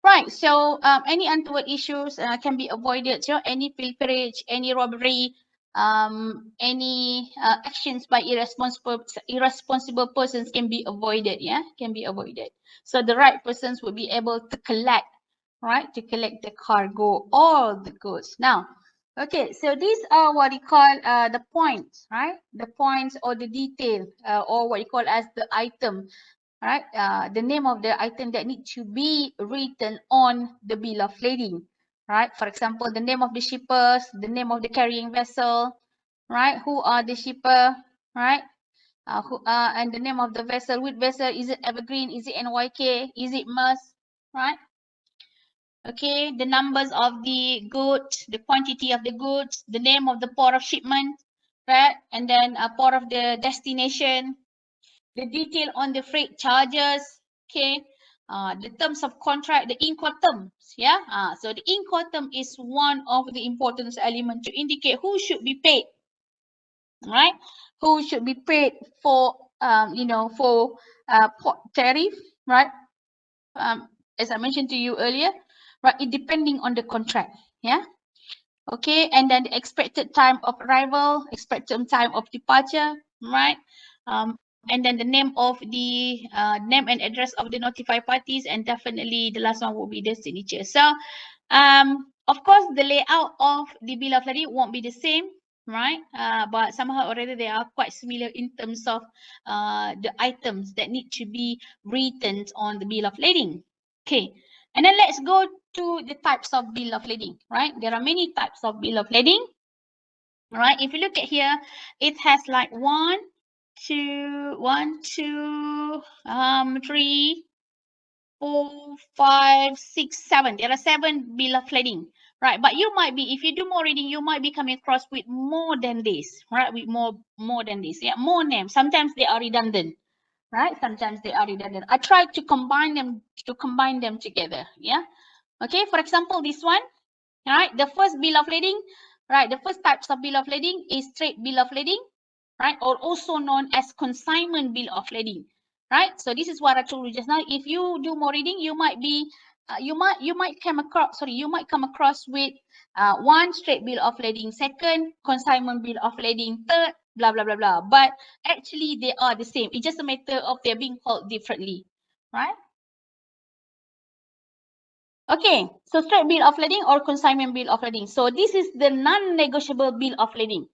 Right. So any untoward issues can be avoided. So any pilferage, any robbery, any actions by irresponsible persons can be avoided. Yeah, can be avoided. So the right persons will be able to collect, right, to collect the cargo, all the goods. Now, okay, so these are what you call the points, right? The points or the detail or what you call as the item, right? The name of the item that need to be written on the bill of lading, right? For example, the name of the shippers, the name of the carrying vessel, right? Who are the shipper, right? And the name of the vessel. Which vessel? Is it Evergreen? Is it NYK? Is it Maersk? Right? Okay, the numbers of the goods, the quantity of the goods, the name of the port of shipment, right? And then a port of the destination, the detail on the freight charges, okay? The terms of contract, the Incoterms, yeah? So the Incoterm is one of the important elements to indicate who should be paid, right? Who should be paid for, you know, for port tariff, right? As I mentioned to you earlier, right? It depending on the contract, yeah? Okay, and then the expected time of arrival, expected time of departure, right? And then the name of the name and address of the notified parties, and definitely the last one will be the signature. So, of course, the layout of the bill of lading won't be the same, right? But somehow or other they are quite similar in terms of the items that need to be written on the bill of lading. Okay, and then let's go to the types of bill of lading, right? There are many types of bill of lading, right? If you look at here, it has like 1, 2, 3, 4, 5, 6, 7. There are 7 bill of lading, right? But you might be, if you do more reading, you might be coming across with more than this, right? With more than this, yeah, more names. Sometimes they are redundant, right? Sometimes they are redundant. I tried to combine them together, yeah. Okay, for example, this one, right? The first bill of lading, right? The first types of bill of lading is straight bill of lading, right? Or also known as consignment bill of lading, right? So this is what I told you just now. If you do more reading, you might be, you might come across with one straight bill of lading, second consignment bill of lading, third blah blah blah blah. But actually, they are the same. It's just a matter of they're being called differently, right? Okay, so straight bill of lading or consignment bill of lading. So this is the non-negotiable bill of lading,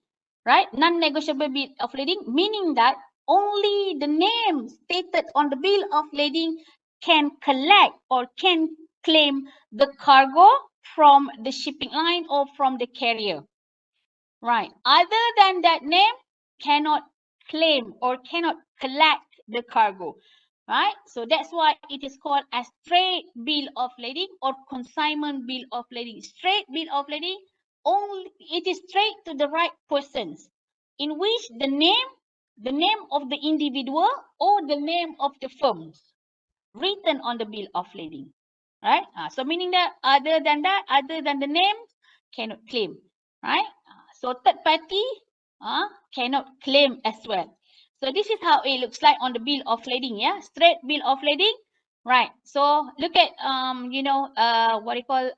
right? Non-negotiable bill of lading, meaning that only the name stated on the bill of lading can collect or can claim the cargo from the shipping line or from the carrier. Right. Other than that name, cannot claim or cannot collect the cargo. Right. So that's why it is called as straight bill of lading or consignment bill of lading. Straight bill of lading, only it is straight to the right persons, in which the name of the individual or the name of the firms written on the bill of lading. Right. So meaning that other than the name, cannot claim. Right. So third party cannot claim as well. So this is how it looks like on the bill of lading. Yeah, straight bill of lading. Right. So look at what you call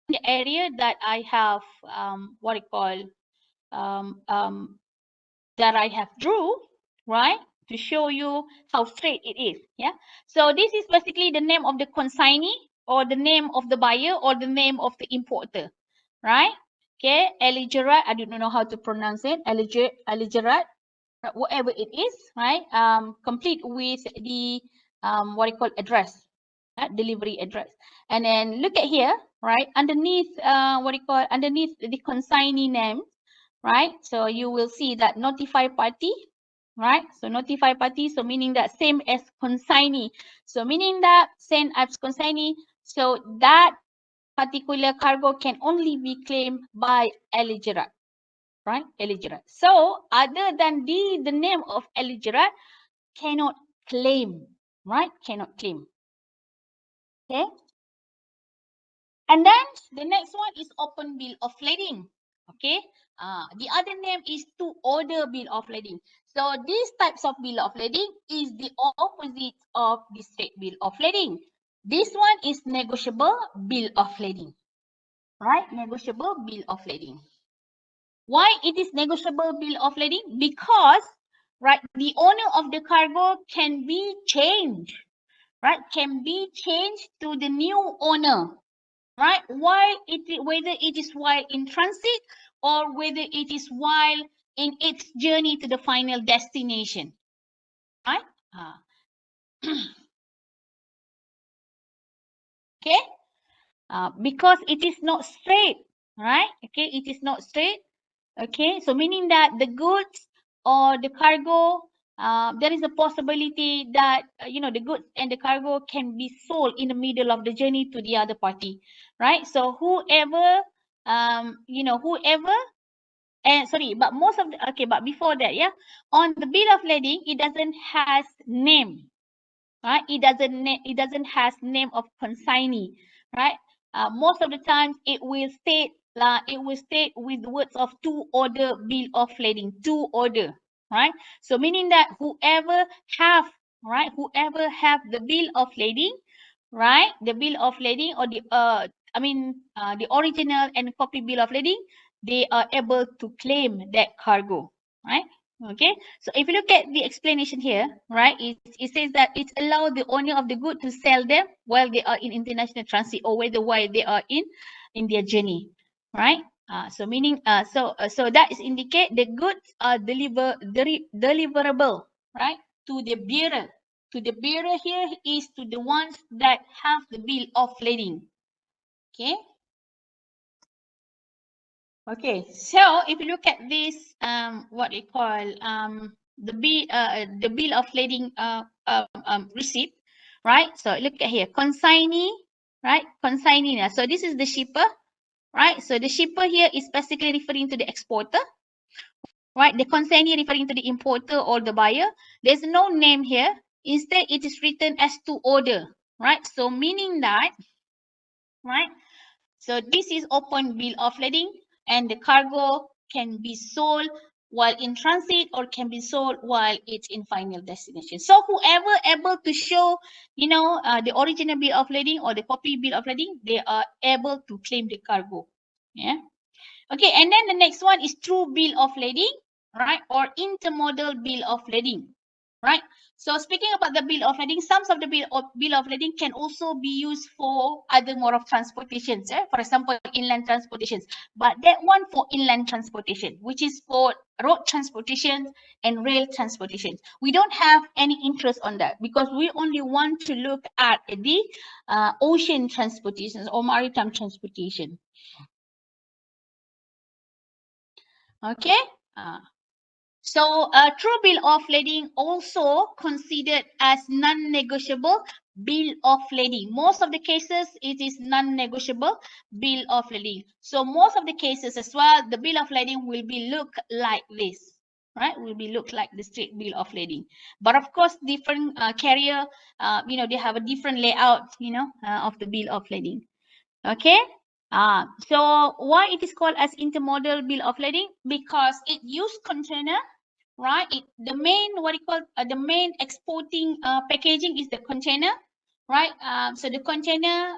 the area that I have what you call that I have drew, right, to show you how straight it is. Yeah. So this is basically the name of the consignee or the name of the buyer or the name of the importer, right? Okay, Aligerat, I don't know how to pronounce it. Aligerat, whatever it is, right? Complete with the what you call address, delivery address. And then look at here, right? Underneath underneath the consignee name, right? So you will see that notify party, right? So notify party, so meaning that same as consignee. So meaning that same as consignee, so that particular cargo can only be claimed by Aligerat, right? Aligerat. So other than the name of Aligerat, cannot claim, right? Cannot claim. Okay. And then the next one is open bill of lading. Okay. The other name is to order bill of lading. So these types of bill of lading is the opposite of the straight bill of lading. This one is negotiable bill of lading, right? Negotiable bill of lading. Why it is negotiable bill of lading? Because, right, the owner of the cargo can be changed, right? Can be changed to the new owner, right? Whether it is while in transit or whether it is while in its journey to the final destination, right? Okay, because it is not straight, right? Okay, it is not straight. Okay, so meaning that the goods or the cargo, there is a possibility that the goods and the cargo can be sold in the middle of the journey to the other party, right? So whoever whoever, and sorry, but most of the, okay, but before that, yeah, on the bill of lading, it doesn't has name, right? It doesn't has name of consignee, right? Most of the times it will state with the words of to order bill of lading, to order, right? So meaning that whoever have the bill of lading, right? The bill of lading or the original and copy bill of lading, they are able to claim that cargo, right? Okay, so if you look at the explanation here, right, it says that it allows the owner of the good to sell them while they are in international transit or whether while they are in their journey, right? So meaning so that is indicate the goods are deliverable, right, to the bearer. To the bearer here is to the ones that have the bill of lading. Okay. Okay, so if you look at this, what they call the bill of lading receipt, right? So look at here, consignee, right? Consignee. So this is the shipper, right? So the shipper here is basically referring to the exporter, right? The consignee referring to the importer or the buyer. There's no name here. Instead, it is written as to order, right? So meaning that, right? So this is open bill of lading, and the cargo can be sold while in transit or can be sold while it's in final destination. So whoever able to show, the original bill of lading or the copy bill of lading, they are able to claim the cargo. Yeah. Okay, and then the next one is true bill of lading, right, or intermodal bill of lading. right? So speaking about the bill of lading, some of the bill of lading can also be used for other mode of transportation. For example, inland transportations. But that one for inland transportation, which is for road transportation and rail transportation. We don't have any interest on that because we only want to look at the ocean transportation or maritime transportation. Okay. So true bill of lading also considered as non-negotiable bill of lading. Most of the cases it is non-negotiable bill of lading. So most of the cases as well, the bill of lading will be look like this, right? Will be look like the straight bill of lading. But of course, different carrier, they have a different layout, of the bill of lading. Okay. So why it is called as intermodal bill of lading? Because it use container, right? The main the main exporting packaging is the container, right? So the container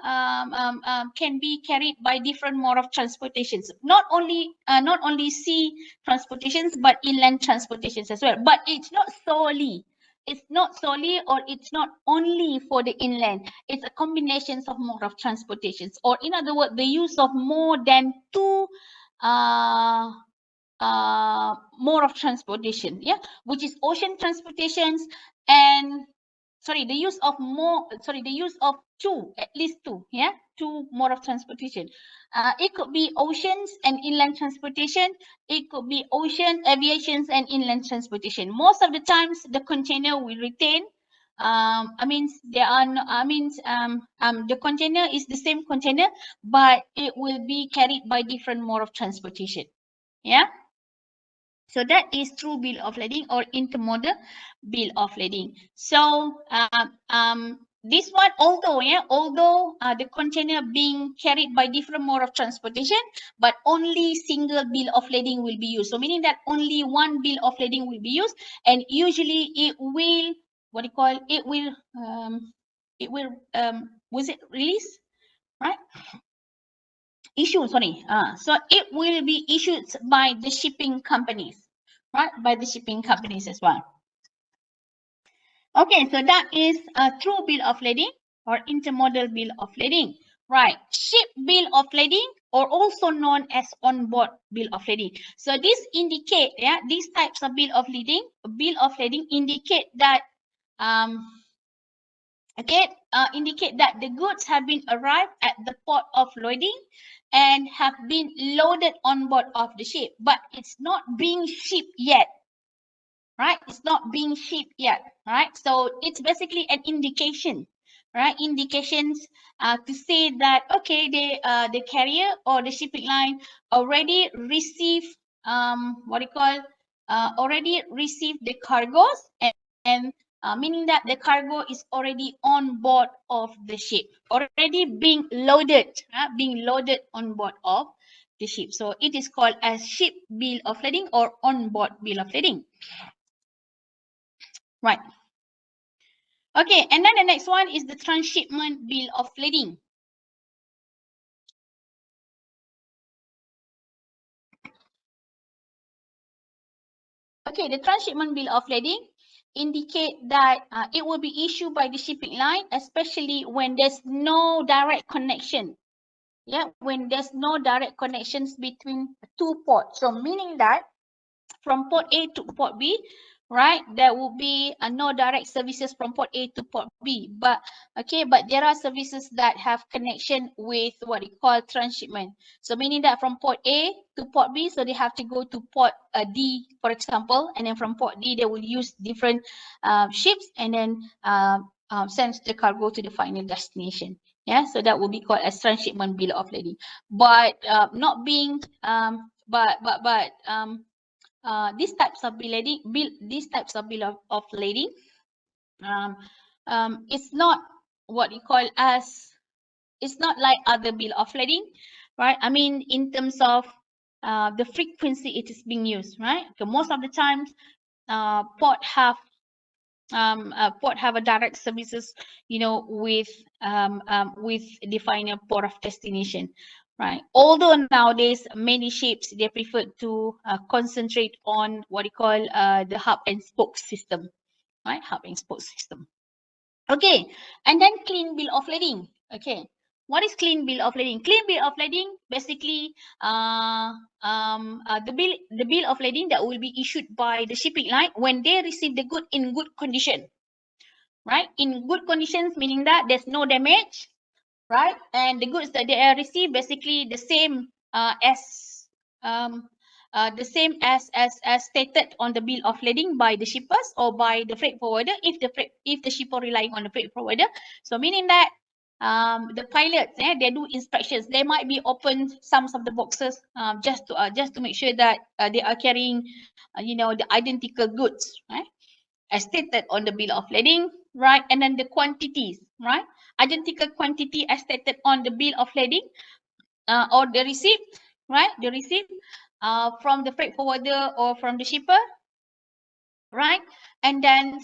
can be carried by different mode of transportations, not only sea transportations but inland transportations as well. But it's not solely. It's not solely or it's not only for the inland. It's a combination of mode of transportations, or in other words, the use of more than two mode of transportation, which is ocean transportations and the use of at least two mode of transportation. It could be oceans and inland transportation. It could be ocean, aviations, and inland transportation. Most of the times, the container will retain. The container is the same container, but it will be carried by different mode of transportation. Yeah. So that is true bill of lading or intermodal bill of lading. So this one, although the container being carried by different mode of transportation, but only single bill of lading will be used. So meaning that only one bill of lading will be used, and usually it will was it released, right? Issue, sorry. So it will be issued by the shipping companies, right? By the shipping companies as well. Okay, so that is a true bill of lading or intermodal bill of lading, right? Ship bill of lading, or also known as on-board bill of lading. So this indicate, these types of bill of lading indicate that indicate that the goods have been arrived at the port of loading and have been loaded on board of the ship, but it's not being shipped yet, right? It's not being shipped yet, right? So it's basically an indication, right? Indications to say that, okay, the carrier or the shipping line already received already received the cargoes, and meaning that the cargo is already on board of the ship, already being loaded on board of the ship. So it is called as ship bill of lading or on board bill of lading. Right. Okay, and then the next one is the transshipment bill of lading. Okay, the transshipment bill of lading indicate that it will be issued by the shipping line, especially when there's no direct connection. Yeah, when there's no direct connections between two ports. So meaning that from port A to port B, right, there will be no direct services from port A to port B, but there are services that have connection with what we call transshipment. So meaning that from port A to port B, so they have to go to port D, for example, and then from port D they will use different ships and then send the cargo to the final destination. Yeah, so that will be called as transshipment bill of lading. But not being these types of bill of lading, it's not what you call as, it's not like other bill of lading, right? I mean, in terms of the frequency it is being used, right? Okay, most of the times, port have a direct services, with the final port of destination, right? Although nowadays many ships they prefer to concentrate on what you call the hub and spoke system, right? Hub and spoke system. Okay, and then clean bill of lading. Okay, what is clean bill of lading? Clean bill of lading basically the bill of lading that will be issued by the shipping line when they receive the good in good condition, right? In good conditions meaning that there's no damage, right? And the goods that they receive basically the same as stated on the bill of lading by the shippers or by the freight forwarder if the shipper relying on the freight forwarder. So meaning that the pilots they do inspections. They might be open some of the boxes just to make sure that they are carrying the identical goods, right, as stated on the bill of lading, right? And then the quantities, right? Identical quantity as stated on the bill of lading or the receipt, right? The receipt from the freight forwarder or from the shipper, right? And then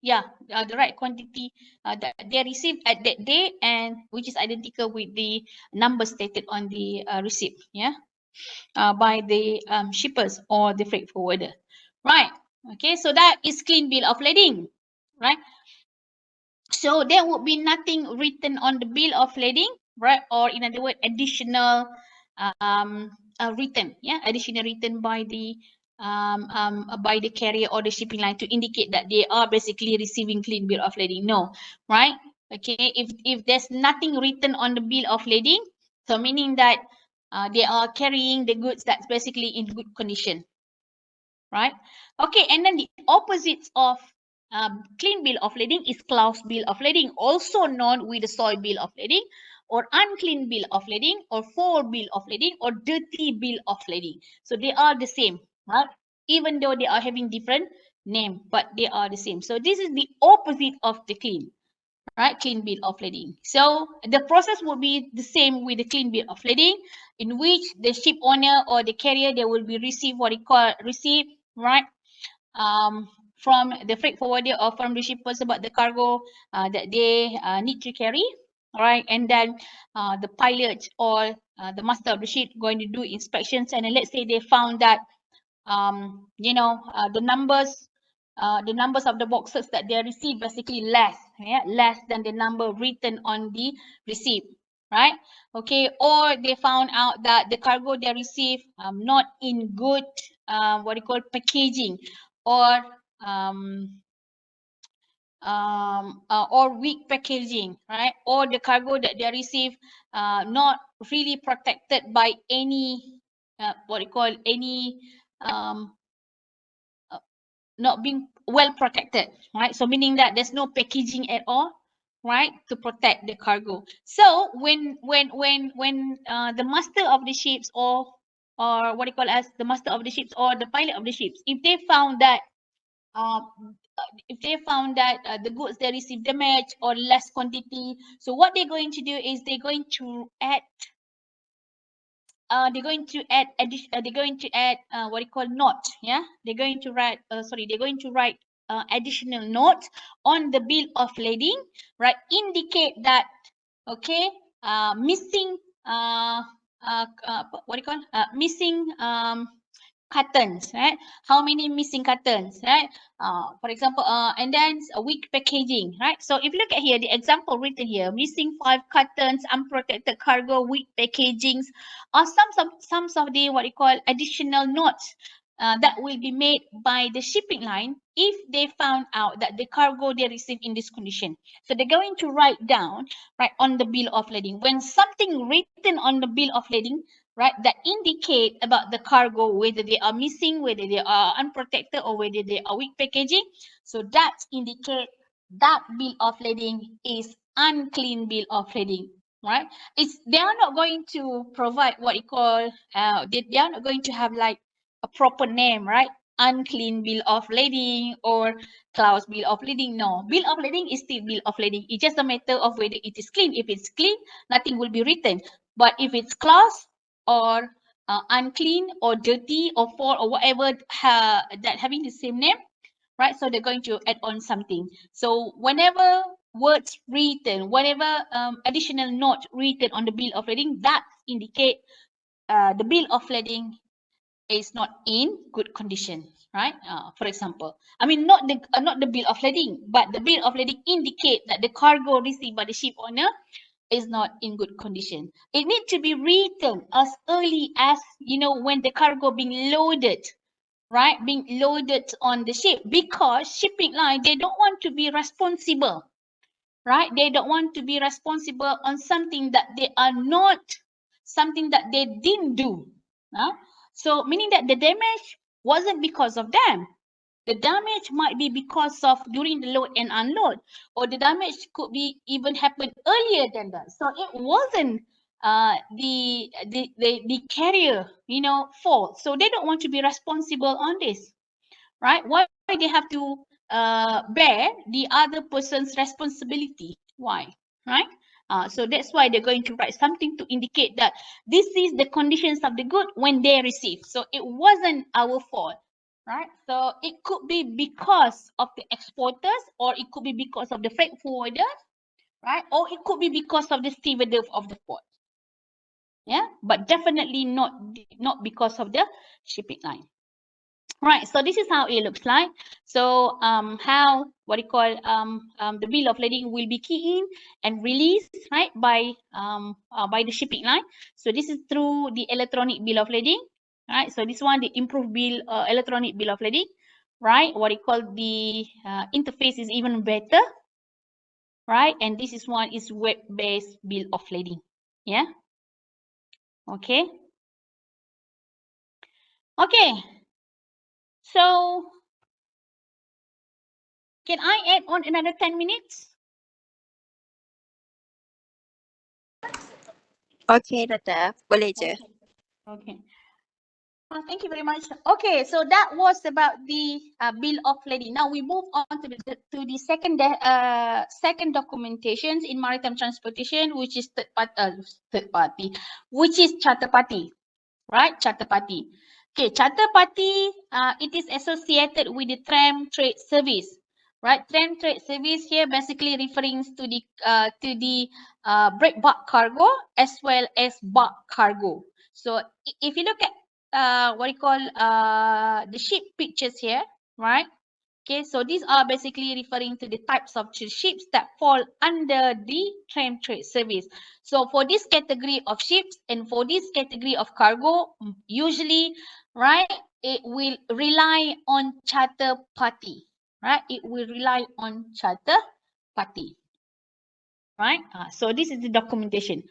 the right quantity that they received at that day, and which is identical with the number stated on the receipt, by the shippers or the freight forwarder, right? Okay, so that is clean bill of lading, right? So there would be nothing written on the bill of lading, right? Or in other words, additional additional written by the carrier or the shipping line to indicate that they are basically receiving clean bill of lading. No, right? Okay, if there's nothing written on the bill of lading, so meaning that they are carrying the goods that's basically in good condition, right? Okay, and then the opposites of clean bill of lading is cloud bill of lading, also known with the soy bill of lading, or unclean bill of lading, or foul bill of lading, or dirty bill of lading. So they are the same, right? Even though they are having different name, but they are the same. So this is the opposite of the clean, right? Clean bill of lading. So the process will be the same with the clean bill of lading, in which the ship owner or the carrier, they will be receive what we call receipt, right? From the freight forwarder or from the shippers about the cargo that they need to carry, right? And then the pilot or the master of the ship going to do inspections, and then let's say they found that the numbers of the boxes that they receive basically less than the number written on the receipt, right? Okay, or they found out that the cargo they receive not in good packaging, or weak packaging, right? Or the cargo that they receive not really protected by any not being well protected, right? So meaning that there's no packaging at all, right, to protect the cargo. So when the master of the ships or the master of the ships or the pilot of the ships, if they found that the goods they receive damage or less quantity, so what they're going to do is they're going to add note, they're going to write additional note on the bill of lading, right? Indicate that missing missing cartons, right? How many missing cartons, right? For example, and then a weak packaging, right? So if you look at here, the example written here, missing 5 cartons, unprotected cargo, weak packagings, are some of the additional notes that will be made by the shipping line if they found out that the cargo they received in this condition. So they're going to write down, right, on the bill of lading. When something written on the bill of lading, right, that indicate about the cargo, whether they are missing, whether they are unprotected, or whether they are weak packaging, so that indicate that bill of lading is unclean bill of lading, right? They are not going to provide they are not going to have like a proper name, right? Unclean bill of lading or cloud bill of lading. No, bill of lading is still bill of lading. It's just a matter of whether it is clean. If it's clean, nothing will be written. But if it's cloud or unclean or dirty or foul or whatever that having the same name, right? So they're going to add on something. So whenever words written, whatever additional note written on the bill of lading, that indicate the bill of lading is not in good condition, right? For example, I mean not the bill of lading, but the bill of lading indicate that the cargo received by the ship owner is not in good condition. It needs to be written as early as, you know, when the cargo being loaded, right? Being loaded on the ship, because shipping line, they don't want to be responsible, right? They don't want to be responsible on something that they are not, something that they didn't do. So meaning that the damage wasn't because of them. The damage might be because of during the load and unload, or the damage could be even happen earlier than that. So it wasn't the carrier, you know, fault. So they don't want to be responsible on this, right? Why they have to bear the other person's responsibility? Why, right? So that's why they're going to write something to indicate that this is the conditions of the good when they receive. So it wasn't our fault, right? So it could be because of the exporters, or it could be because of the freight forwarders, right? Or it could be because of the stewardess of the port. Yeah, but definitely not because of the shipping line. Right, so this is how it looks like. So how, what you call, the bill of lading will be key in and released, right, by the shipping line. So this is through the electronic bill of lading, right? So this one, the improved bill, electronic bill of lading, right? What you call the interface is even better, right? And this is one is web-based bill of lading. Yeah. Okay. Okay. So can I add on another 10 minutes? Okay, Dada. Boleh je. Okay. Thank you very much. Okay, so that was about the bill of lading. Now we move on to the second second documentations in maritime transportation, which is third party, which is charter party, right? Charter party. Okay, charter party. It is associated with the tram trade service, right? Tram trade service here basically referring to the breakbulk cargo as well as bulk cargo. So if you look at what you call the ship pictures here, right? Okay, so these are basically referring to the types of ships that fall under the tram trade service. So for this category of ships and for this category of cargo, usually, right, it will rely on charter party, right? It will rely on charter party, right? So this is the documentation,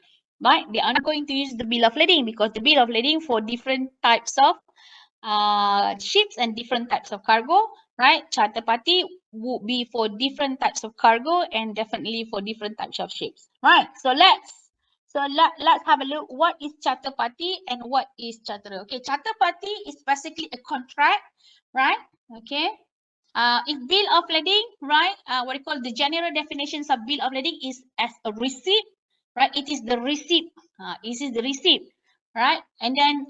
right? They are not going to use the bill of lading because the bill of lading for different types of ships and different types of cargo, right? Charter party would be for different types of cargo and definitely for different types of ships, right? So let's have a look. What is charter party and what is charter? Okay, charter party is basically a contract, right? Okay. If bill of lading, right? What you call the general definitions of bill of lading is as a receipt, right? It is the receipt. This is the receipt, right? And then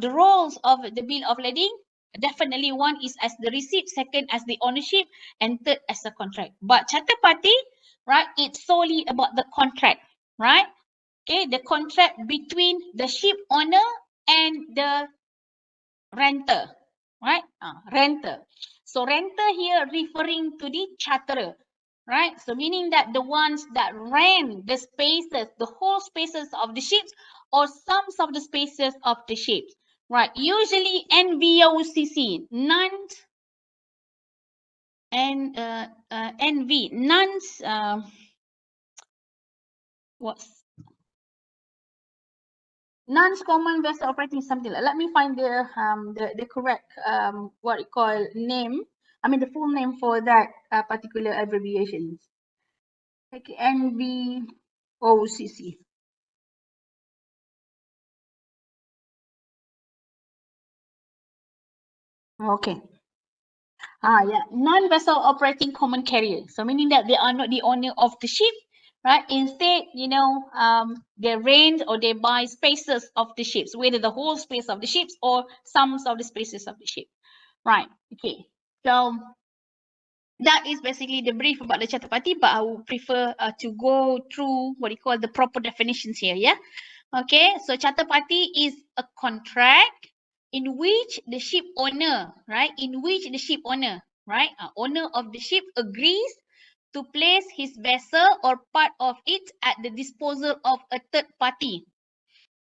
the roles of the bill of lading, definitely one is as the receipt, second as the ownership, and third as a contract. But charter party, right? It's solely about the contract, right? Okay, the contract between the ship owner and the renter, right? Renter. So renter here referring to the charterer, right? So meaning that the ones that rent the spaces, the whole spaces of the ships or some of the spaces of the ships, right? Usually NVOCC, nuns and NV, nuns, what's non-common vessel operating something like, let me find the correct what you call name, I mean the full name for that particular abbreviations. Okay, NVOCC. Okay. Yeah, non-vessel operating common carrier. So meaning that they are not the owner of the ship, right? Instead, you know, they rent or they buy spaces of the ships, whether the whole space of the ships or some of the spaces of the ship, right? Okay. So that is basically the brief about the charter party, but I would prefer to go through what you call the proper definitions here. Yeah. Okay. So charter party is a contract in which the ship owner, right? In which the ship owner, right? Owner of the ship agrees to place his vessel or part of it at the disposal of a third party,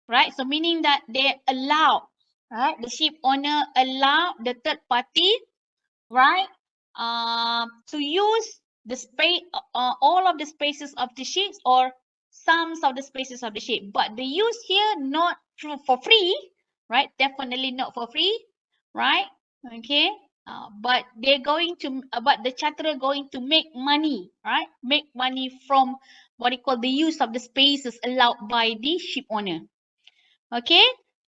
right? So meaning that they allow, right? The ship owner allow the third party, right? To use the space, all of the spaces of the ship or some of the spaces of the ship, but the use here not for free, right? Definitely not for free, right? Okay. But they're going to, but the charterer going to make money, right? Make money from what you call the use of the spaces allowed by the ship owner. Okay.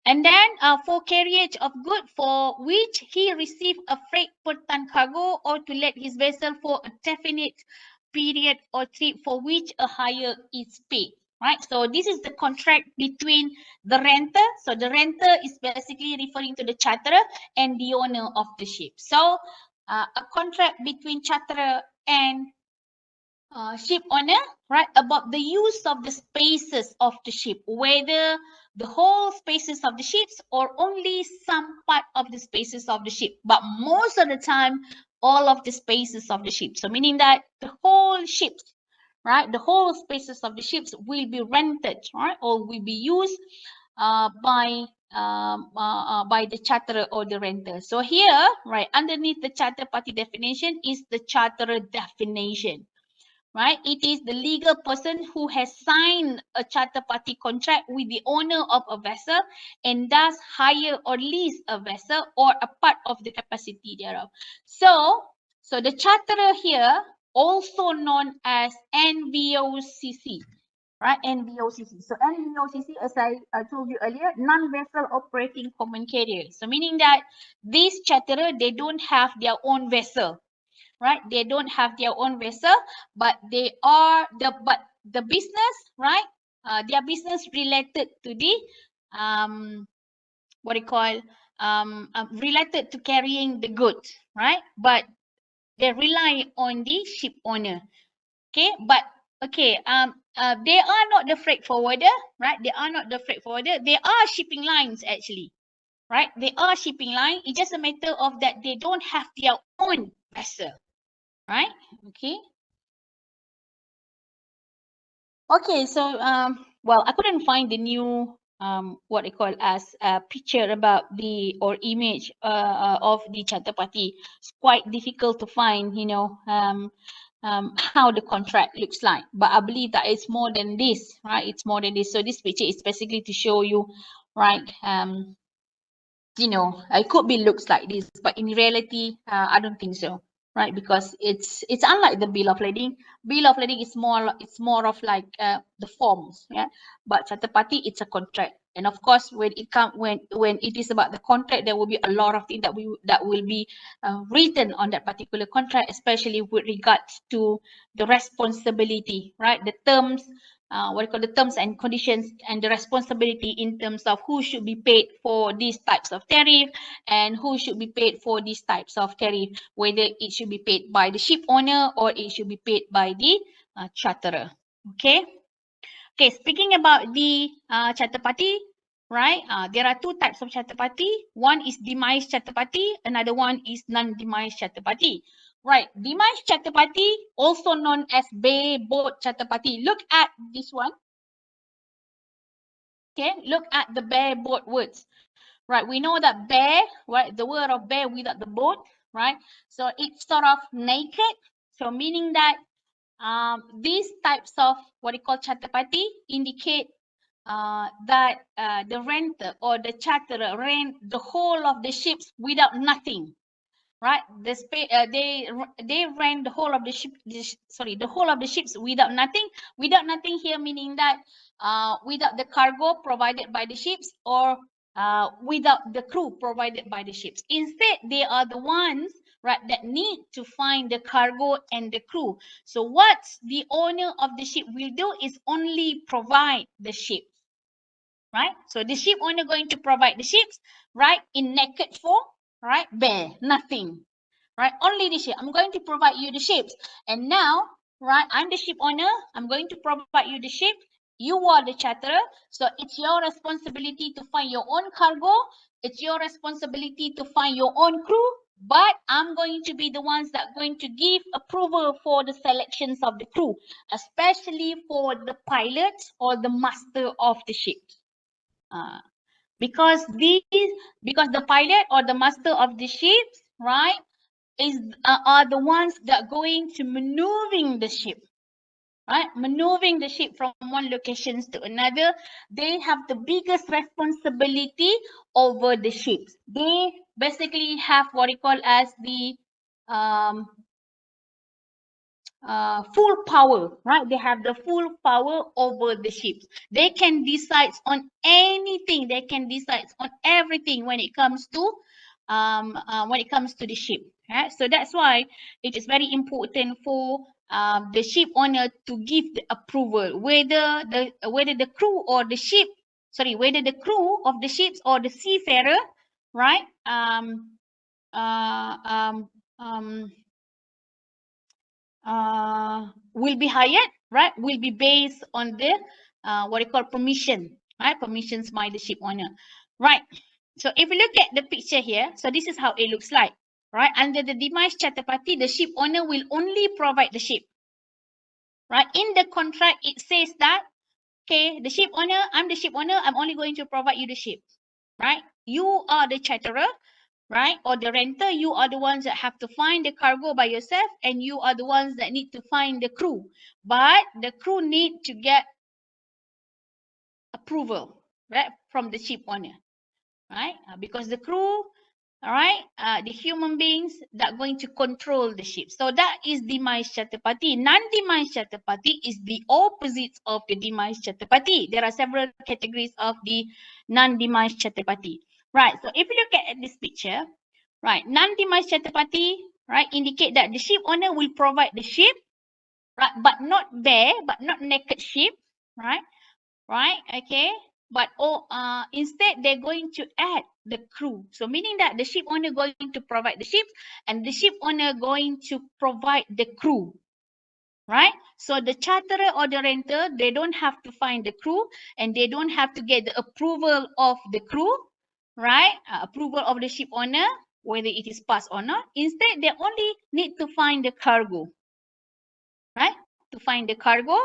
And then for carriage of good for which he received a freight per ton cargo, or to let his vessel for a definite period or trip for which a hire is paid. Right. So this is the contract between the renter. So the renter is basically referring to the charterer and the owner of the ship. So a contract between charterer and ship owner, right, about the use of the spaces of the ship, whether the whole spaces of the ships or only some part of the spaces of the ship, but most of the time all of the spaces of the ship. So meaning that the whole ships, right, the whole spaces of the ships will be rented, right, or will be used by the charterer or the renter. So here, right, underneath the charter party definition is the charterer definition. Right, it is the legal person who has signed a charter party contract with the owner of a vessel and thus hire or lease a vessel or a part of the capacity thereof. So the charterer here, also known as NVOCC, right? NVOCC. So NVOCC, as I told you earlier, non-vessel operating common carrier. So meaning that these charterer, they don't have their own vessel. Right, they don't have their own vessel, but they are the business, right? Their business related to the what do you call related to carrying the goods, right? But they rely on the ship owner. Okay, but okay, they are not the freight forwarder, right? They are not the freight forwarder. They are shipping lines actually, right? They are shipping line. It's just a matter of that they don't have their own vessel. Right? Okay. Okay, so well, I couldn't find the new what they call as a picture about the or image of the charter party. It's quite difficult to find, you know, how the contract looks like. But I believe that it's more than this, right? It's more than this. So this picture is basically to show you, right? You know, it could be looks like this, but in reality, I don't think so. Right, because it's unlike the bill of lading. Bill of lading is more of like the forms, yeah. But charter party, it's a contract, and of course, when it is about the contract, there will be a lot of things that will be written on that particular contract, especially with regards to the responsibility, right? The terms, what you call the terms and conditions, and the responsibility in terms of who should be paid for these types of tariff and who should be paid for these types of tariff, whether it should be paid by the ship owner or it should be paid by the charterer. Okay. Okay, speaking about the charter party, right? There are two types of charter party. One is demised charter party, another one is non-demised charter party. Right, demised charter party, also known as bareboat charter party. Look at this one. Okay, look at the bareboat words. Right, we know that bare, right, the word of bare without the boat, right? So it's sort of naked. So meaning that these types of what you call charter party indicate that the renter or the charterer rent the whole of the ships without nothing, right? They rent the whole of the ship. The whole of the ships without nothing. Without nothing here meaning that without the cargo provided by the ships or without the crew provided by the ships. Instead, they are the ones, right, that need to find the cargo and the crew. So what the owner of the ship will do is only provide the ship, right? So the ship owner going to provide the ships, right, in naked form, right, bare, nothing, right? Only the ship. I'm going to provide you the ships, and now, right, I'm the ship owner. I'm going to provide you the ship You are the charterer, so it's your responsibility to find your own cargo. It's your responsibility to find your own crew. But I'm going to be the ones that are going to give approval for the selections of the crew, especially for the pilot or the master of the ship. Because the pilot or the master of the ships, right, are the ones that are going to maneuvering the ship. Right, maneuvering the ship from one location to another. They have the biggest responsibility over the ships. They basically have what we call as the full power, right? They have the full power over the ships. They can decide on anything. They can decide on everything when it comes to the ship. Right? So that's why it is very important for the ship owner to give the approval whether the crew or the ship, whether the crew of the ships or the seafarer, right? Will be hired, right? Will be based on the what you call permission, right? Permissions by the ship owner, right? So if you look at the picture here, so this is how it looks like, right? Under the demise charter party, the ship owner will only provide the ship, right? In the contract, it says that, okay, the ship owner, I'm the ship owner, I'm only going to provide you the ship, right? You are the charterer, right? Or the renter, you are the ones that have to find the cargo by yourself, and you are the ones that need to find the crew. But the crew need to get approval, right, from the ship owner, right? Because the crew, all right, the human beings that are going to control the ship. So that is demise charter party. Non-demise charter party is the opposite of the demise charter party. There are several categories of the non-demise charter party. Right, so if you look at this picture, right, non-demise charter party, right, indicate that the ship owner will provide the ship, right, but not bare, but not naked ship, right, okay, but instead they're going to add the crew. So meaning that the ship owner going to provide the ship, and the ship owner going to provide the crew, right? So the charterer or the renter, they don't have to find the crew, and they don't have to get the approval of the crew, right? Approval of the ship owner, whether it is passed or not. Instead, they only need to find the cargo, right? To find the cargo,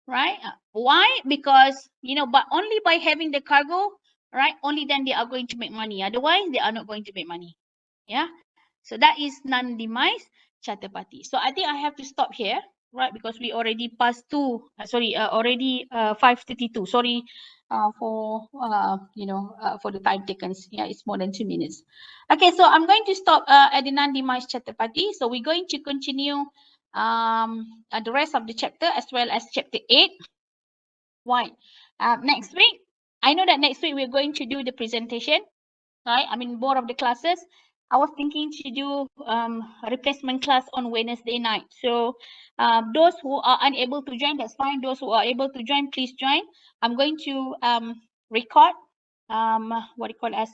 right? Why? Because, but only by having the cargo, right? Only then they are going to make money. Otherwise, they are not going to make money. Yeah. So that is non-demise charter party. So I think I have to stop here, right? Because we already passed already 5:32. Sorry for for the time taken. Yeah, it's more than 2 minutes. Okay, so I'm going to stop at the non-demise charter party. So we're going to continue the rest of the chapter as well as chapter 8. Why? Next week, I know that next week we're going to do the presentation, right? I mean, both of the classes. I was thinking to do a replacement class on Wednesday night. So those who are unable to join, that's fine. Those who are able to join, please join. I'm going to record what you call as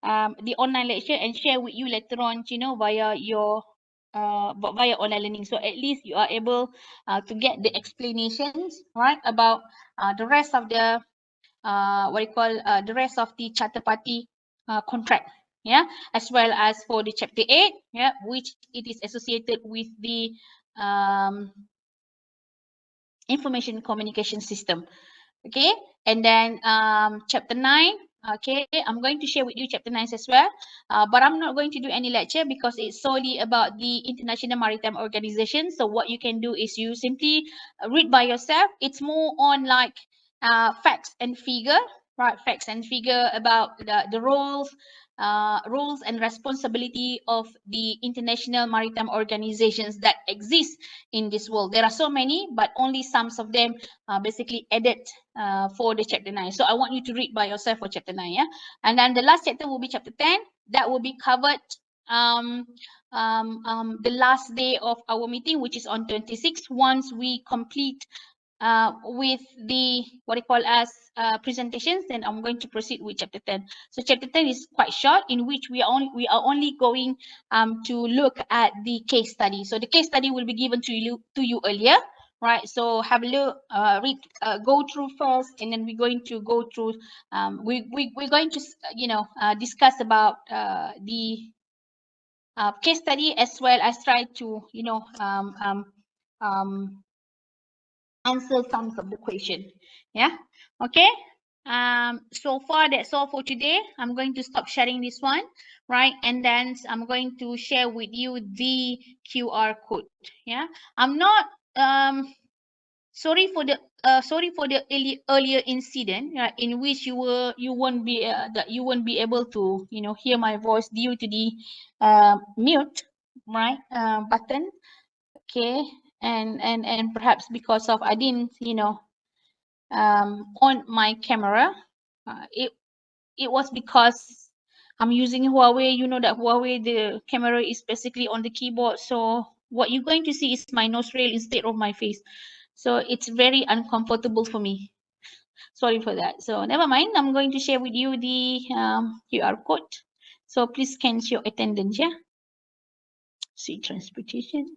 the online lecture and share with you later on, via your via online learning. So at least you are able to get the explanations, right, about the rest of the the rest of the charter party contract, yeah, as well as for the chapter 8, yeah, which it is associated with the information communication system. Okay, and then chapter 9. Okay, I'm going to share with you chapter 9 as well, but I'm not going to do any lecture because it's solely about the International Maritime Organization. So what you can do is you simply read by yourself. It's more on like facts and figure, right? Facts and figure about the roles and responsibility of the international maritime organizations that exist in this world. There are so many, but only some of them basically added for the chapter 9. So I want you to read by yourself for chapter 9, yeah. And then the last chapter will be chapter 10. That will be covered the last day of our meeting, which is on 26th. Once we complete with the what you call as presentations, then I'm going to proceed with chapter 10. So chapter 10 is quite short, in which we are only going to look at the case study. So the case study will be given to you earlier, right? So have a look, read, go through first, and then we're going to go through. We're going to discuss about the case study, as well as try to answer some of the question. Yeah. Okay. So far that's all for today. I'm going to stop sharing this one, right? And then I'm going to share with you the QR code. Yeah. I'm not sorry for the earlier incident, in which you won't be able to hear my voice due to the mute, right, button. Okay. And perhaps because of I didn't on my camera. It was because I'm using Huawei. You know that Huawei, the camera is basically on the keyboard. So what you're going to see is my nostril instead of my face. So it's very uncomfortable for me. Sorry for that. So never mind. I'm going to share with you the QR code. So please scan your attendance. Yeah. See transportation.